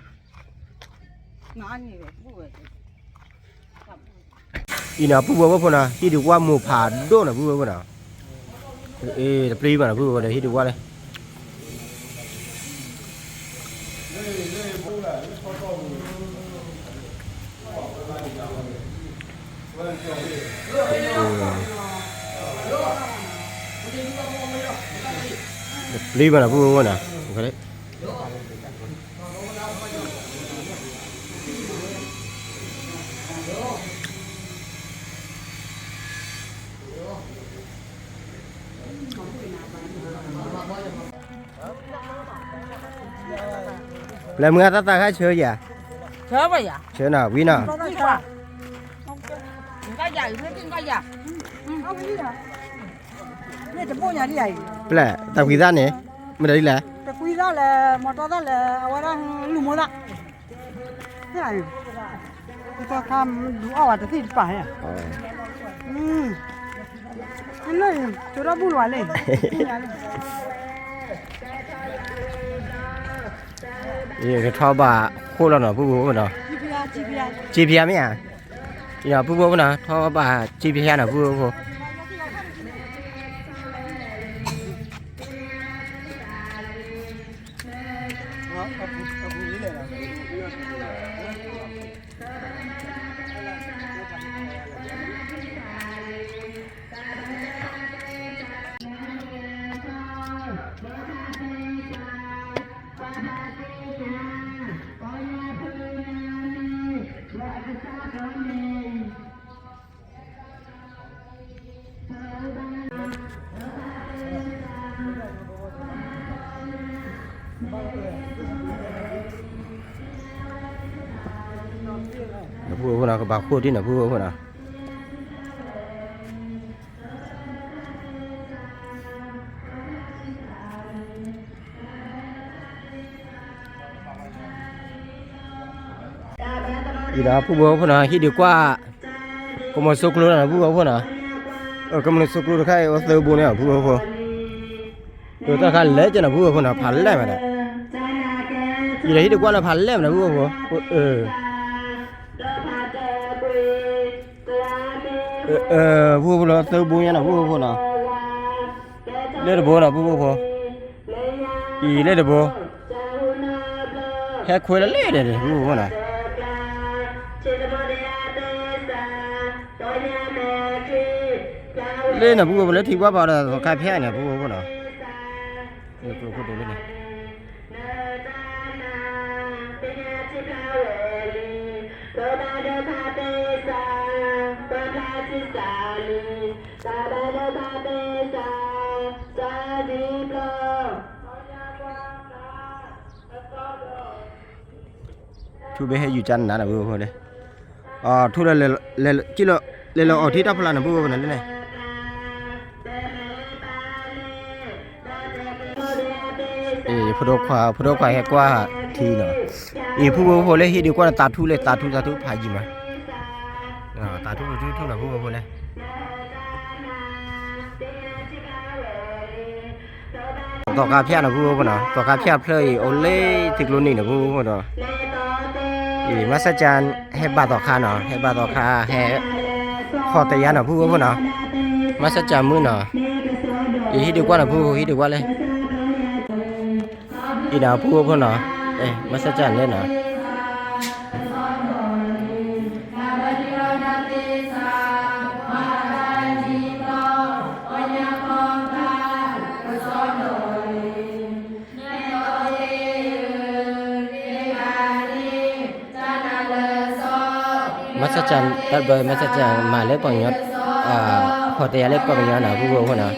อีน่ะผู้บ่พอนะที่ดูว่าหมู่ผาโดน่ะผู้บ่พอนะปรีบ่น่ะผู้บ่ได้ที่ดูว่าเลยปรีบ่น่ะผู้บ่พอนะโอเคแล้วมึงตาแค่เชื่ออย่า Chớ vậy à? เชื่อน่ะวิน่ะ Đi qua. Cái dạy thế cái dạy. Nè chụp bộ nhà đi vậy. แปลตาวิซ่าเนี่ยไม่ได้แหละ Cái quý đó là một đó là ở đó lùm mua đó. Thế này. Chúng ta tham đủ ảo à thì phải à. Cái này chỗ đó bu loài lên. นี่คือทอบาโคแล้วเนาะผู้บ่เนาะ GPR มั้ยอ่ะนี่เนาะผู้บ่เนาะทอบา GPR เนาะผู้บ่ผู้บ่เนาะก็บาโคที่น่ะผู้บ่เนาะอีน่ะผู้บ่เนาะฮิดีกว่าก็มาสุกรู้นะผู้บ่เนาะก็มันสุกรู้ใครเอาเตอบุเนี่ยผู้บ่ตัวตาคันเละจังนะผู้บ่เนาะพันแล้วมาน่ะอีน่ะฮิดีกว่าน่ะพันแล้วนะผู้บ่ผู้บ่เนาะเตอบุเนี่ยนะผู้บ่เนาะเล่ดบ่เนาะผู้บ่อีเล่ดบ่แค่คุยแล้วเล่ดผู้บ่เนาะเล่นนะผู้บ่เล่นที่ว่าบ่ได้กายแพ้เนี่ยผู้บ่เนาะผู้ดูเล่นนี่ทุเบให้อยู่จันนะผู้บ่เลยทุเลยจิโลเลยเราเอาที่ทับพลานะผู้บ่นั่นเลยพดกว่าแค่กว่าทีเนาะผู้บ่เลยฮิดีกว่าตาทุเลยตาทุพายิมาตาทุนะผู้บ่เลยต่อกาเพียนะผู้บ่เนาะต่อกาเพียเพลย์โอเล่ติกลุนี่นะผู้บ่เนาะมาสัจจานให้บาต่อคาเนาะให้บาต่อคาให้ขอตยานะผู้บ่เนาะมาสัจจานมื้อเนาะฮิดีกว่านะผู้ฮิดีกว่าเลยอีน่ะผู้บ่เนาะมาสัจจานเลยเนาะมาสัจจันตัดเบอร์มาสัจจันมาเล็กปังยศพอเตียเล็กปังยศนะผู้บ่เนาะ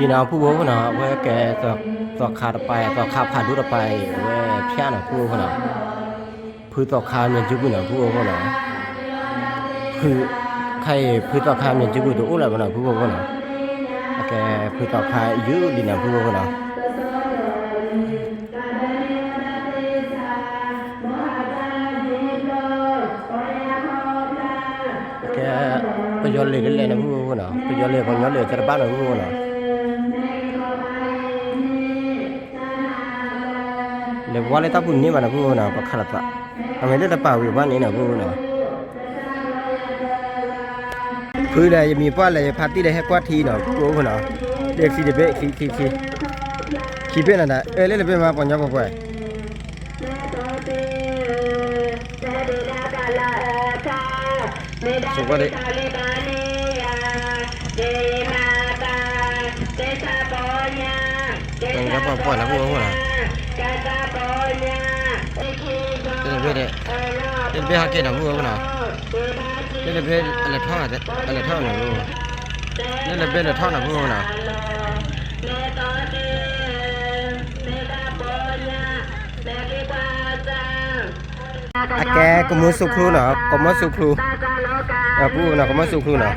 nào phu bố nào với cái tọt khá tập bài tọt khá phản đút tập bài với phía nào phu bố nào phu tọt khá miền trung nào phu bố nào phu khai phu tọt khá miền trung đủ là nào phu bố nào cái phu tọt khá yếu đi nào phu bố nào cái bây giờ lên nào phu bố nào bây giờ lên còn nhớ lên cho bạn nào phu bố nào le wale ta bunni bana bu na pa khalata amele ta pa wi ba ni na bu na phui la mi pa la phati le he kwa thi na bu na le si de be ki be na da le be ma pa nya pa pa so ba de Tengah apa lah bu na Ini be hakit na bu na Ini be le thau na bu Ini be le thau na bu na Ake komo sukru na komo sukru bu na komo sukru na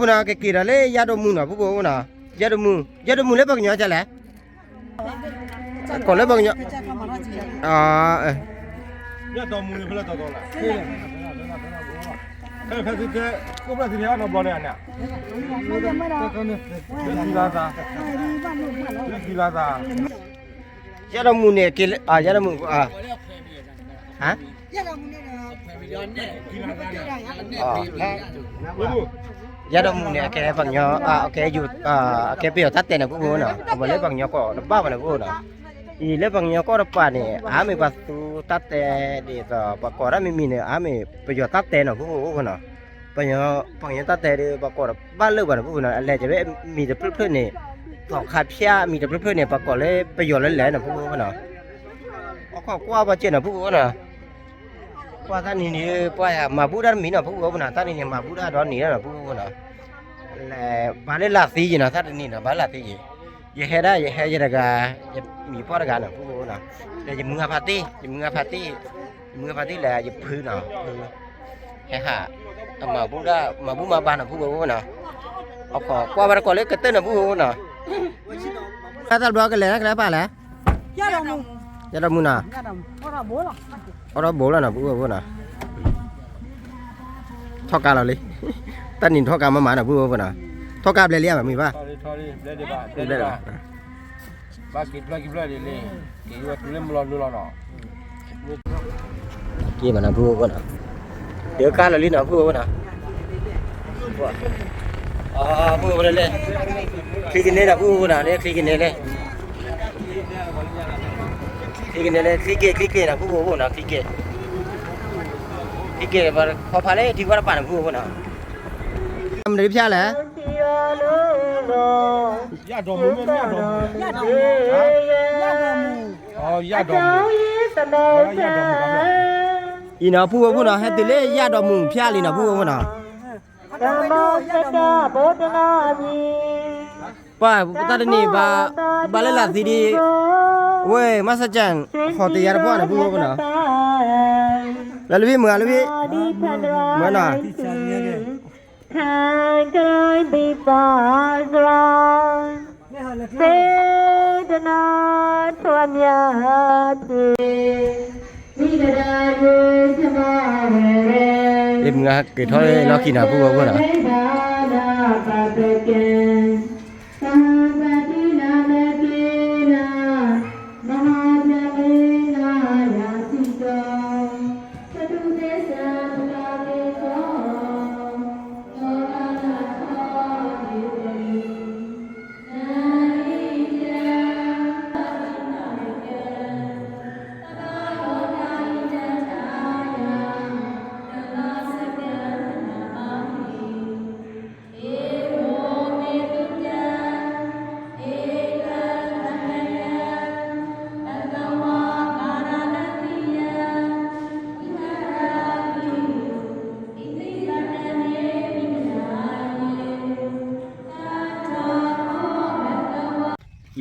bu na ke kira le ya do mu na bu na ya do mu le bang nya cha le còn le bang nya ya do mu le phla do la cái phải cái có bao nhiêu nó bao nhiêu nè ya do mu ne ke ya do mu hả giá đông nè cái bằng nhỏ cái dù cái biểu tắt tiền là cũng vô nè mà lấy bằng nhỏ có nó bao là vô nè thì lấy bằng nhỏ có nó pa nè mình bắt tu tắt tiền để giờ bà có ra mình nè mình bây giờ tắt tiền là cũng vô nè bằng nhỏ tắt tiền thì bà có ba lư bà nó vô nè lấy cho bé mình được phơi nè học khai pia mình được phơi nè bà có lấy bây giờ lấy là cũng vô nè có qua bà chuyện là cũng vô nè qua ta ni qua mà bút ra mình là phú gấu nè ta ni mà bút ra đó ni là phú gấu nè là bà lấy lạc gì nè ta ni là bà lạc gì vậy hết đó vậy hết vậy là gà mình phá ra gà nè phú gấu nè để dùng mưa party là dùng phư nè hết hả mà bút mà ban là phú gấu nè qua bà có lấy cái tên là phú gấu nè ta đó cái lẽ bà lẽ ya đâu mua nè ở đó bố là bố nè thoa cá là đi ta nhìn thoa cá mà là bố nè thoa cá lấy mà mình ba thôi đi lấy ba kịp lại đi kịp vào lên một lần nó kia mà là bố nè đứa cá là lên là bố nè bố lên khi cái này là bố nè đây khi cái này đây khi cái này khi cái là bố nè khi cái mà khó phá đấy thì qua là bạn là bố nè em đấy phía là ya do mu ya do y nó phu bố nè hết từ lấy ya do mu phía liền là bố nè ba ta đây nè ba lấy là gì đi Weh, masa jangan hotel ya apa nak buat mana? Lalu mana? Em ngah cái thôi lo khi nào buat mana?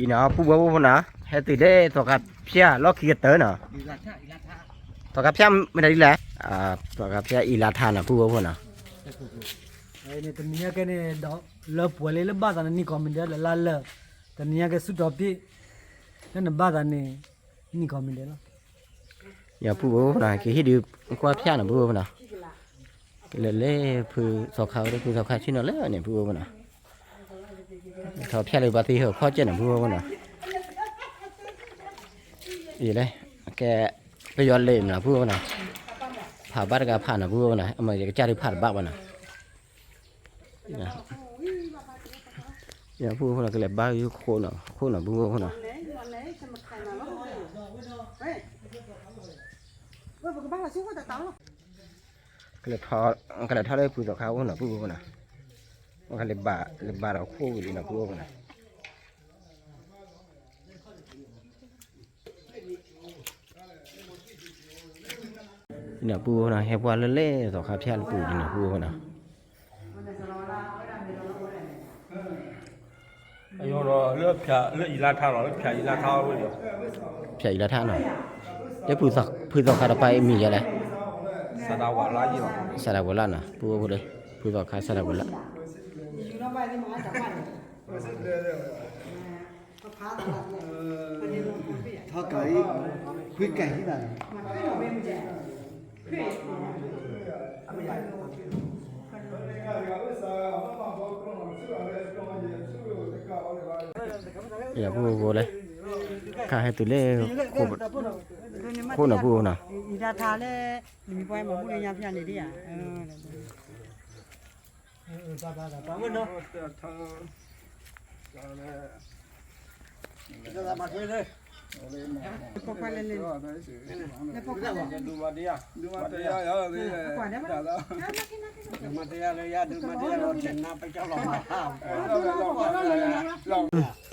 อีน่ะผู้บ่บ่น่ะเฮ็ดติเด้ตอกับเพียล็อกขี้เตอน่ะตอกับเพียไม่ได้แหละตอกับเพียอีลาทาน่ะผู้บ่น่ะ นี่ตัวนี้แค่เนี่ยดอกเลิฟป่วยเลยบ้านนั้นนี่คอมเมนต์เดี๋ยวละเลิฟตัวนี้แค่สุดท็อปที่นั่นบ้านนั้นนี่คอมเมนต์เดี๋ยว อย่าผู้บ่น่ะคือเฮ็ดดีกว่าเพียน่ะผู้บ่น่ะเลยผู้สอเขาได้ผู้สอเขาชินแล้วเนี่ยผู้บ่น่ะทอเพียเลยบ่ที่เฮาข้อเจ็ดน่ะผู้บ่น่ะอีเลยแกไปย้อนเล่นน่ะผู้บ่น่ะผ่าบัดก็ผ่านน่ะผู้บ่น่ะเอามาจะจ่ายผ่านบัดบ่น่ะอย่าผู้คนก็เลยบ้าอยู่โคนน่ะผู้คนน่ะ ก็เลยทอได้ผู้ต่อเขาคนน่ะผู้คนน่ะมันก็เลยบาเราคู่อยู่น่ะผู้คนน่ะเนี่ยผู้คนน่ะเฮ็ดว่าเล่ๆต่อเขาเพี้ยนผู้นี่น่ะผู้คนน่ะ 哎呦咯，那偏那伊拉他了，那偏伊拉他了了。 เพี้ยอีละท่าน่ะเดี๋ยวผู้ต่อเขาไปมีอะไร 啥大瓦垃圾了？ สระบุรีน่ะผู้เลยผู้ต่อเขาสระบุรี 他改会改的。 อย่าผู้เลยข้าให้ตัวเล่โคน่ะผู้น่ะ อีดาทาเลยมีปอยมาพูดในยามพิจารณาดิอ่ะพวกไปเล่นๆแล้วพวกไปดูมาดิอ่ะก่อนได้ไหมมาดิอ่ะเลยอ่ะดูมาดิอ่ะเราเห็นน้ำไปเจ้าหลอกมาข้าว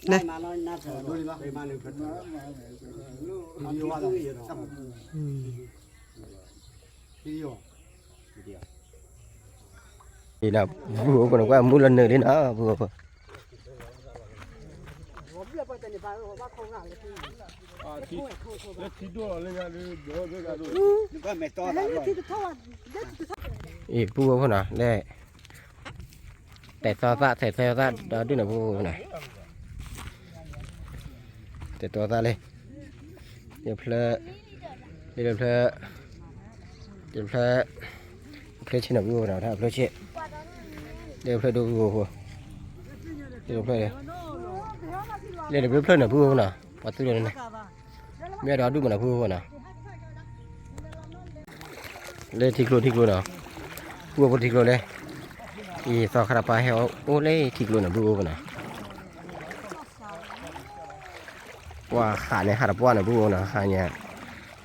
เนี่ยมาแล้วน่าจะดูดีป่ะไปมาเลยครับวิดีโออะไรวิดีโอ นี่น่ะผู้คนว่ามูลนิธิน่ะผู้คน 那提多了，人家这个都。你快买多少？ อีผู้คนน่ะได้แต่ซอสใส่ซอสดาวด้วยน่ะผู้คนน่ะแต่ตัวซะเลยเดี๋ยวเพลชินะผู้คนน่ะถ้าเพลชิเดี๋ยวเพลดูผู้คนเดี๋ยวเพลเลยเดี๋ยวเพลน่ะผู้คนน่ะปัดตัวเลยเมียดาวดูมันน่ะผู้คนน่ะเล่ทิกโลน่ะผู้คนทิกโลเลยอีซอคาราปาเฮลโอ้เล่ทิกโลน่ะผู้คนน่ะว่าขาเนี่ยหาป้อนน่ะผู้คนน่ะขาเนี่ย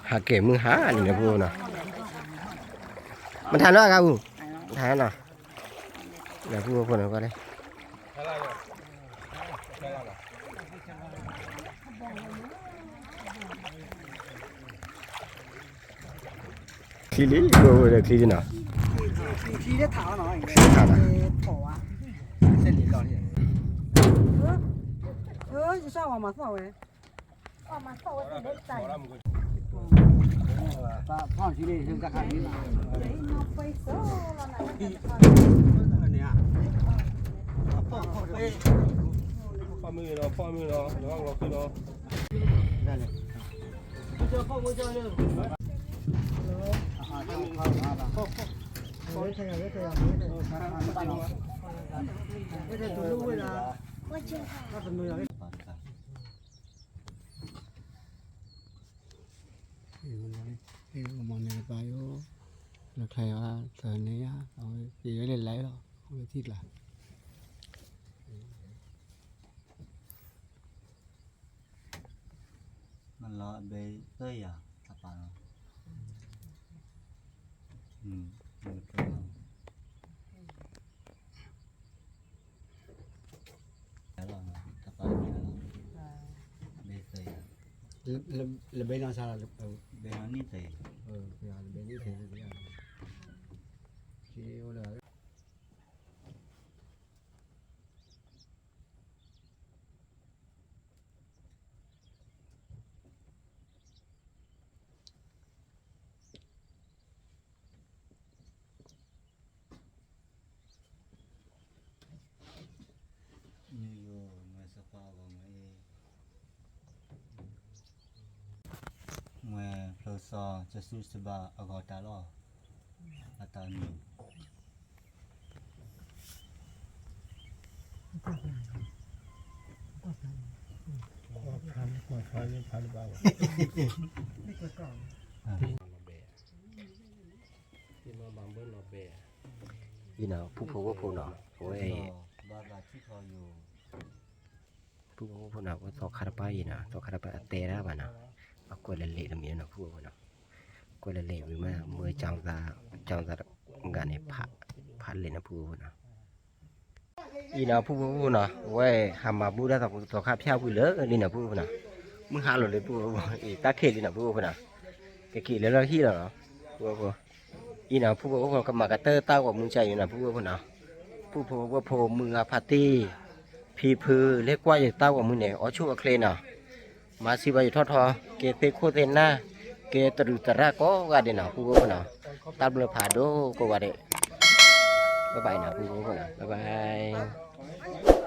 หาเก็บมือหานี่น่ะผู้คนน่ะมันทานว่าครับผู้ทานน่ะเดี๋ยวผู้คนน่ะก็ได้คลีลี่ก็เลยคลีลี่น่ะ ทีได้ถามหน่อย ถามน่ะ ถออ่ะเส้นหลีหล่อเนี่ยจะสร้างออกมาสร้างไว้ออกมาสร้างไว้ได้ใจพ่อที่นี่ถึงจะขายนี่มาเนี่ย放没了，放没了，然后我去了。món này bao nhiêu là thầy thời này rồi thì lấy rồi không có thịt là mình lo về tới à các bạn là bên nào sao là bên nó nít thì là bên như thế là chiều là ซอจะสู้สบาอากอตาลออาตานี อีน่ะผู้ผู้ว่าผู้น่ะโอ้ย บาบาที่เขาอยู่ ผู้ว่าผู้น่ะว่าตอกคาราปาอีน่ะตอกคาราปาเตระบาน่ะเอากวยเละๆตรงนี้น่ะผู้ว่าน่ะกวยเละๆวิมามือจังตางานนี่พะเลยนะผู้ว่าน่ะอีน่ะผู้ว่าน่ะโอ้ยหามาบูได้ตอกคาพยาผู้เลิกนี่น่ะผู้ว่าน่ะมึงหาหลดเลยผู้ว่าอีตาเขลิน่ะผู้ว่าน่ะเกขี้แล้วที่แล้วผู้ว่าอีน่ะผู้ว่าก็มากระเตอเต้ากับมึงใจอยู่น่ะผู้ว่าน่ะผู้ว่าโพมืออาพาตี้พีพือเล็กกว่าอย่างเต้ากับมึงเนี่ยอ๋อชั่วเคลน่ะมาสิบายทอทอเกเตโคเตน่าเกตรุตระก็ว่าเดน่ะผู้ว่าน่ะตาเบลพาโดก็ว่าเดบ๊ายบายน่ะผู้ว่าน่ะบ๊ายบาย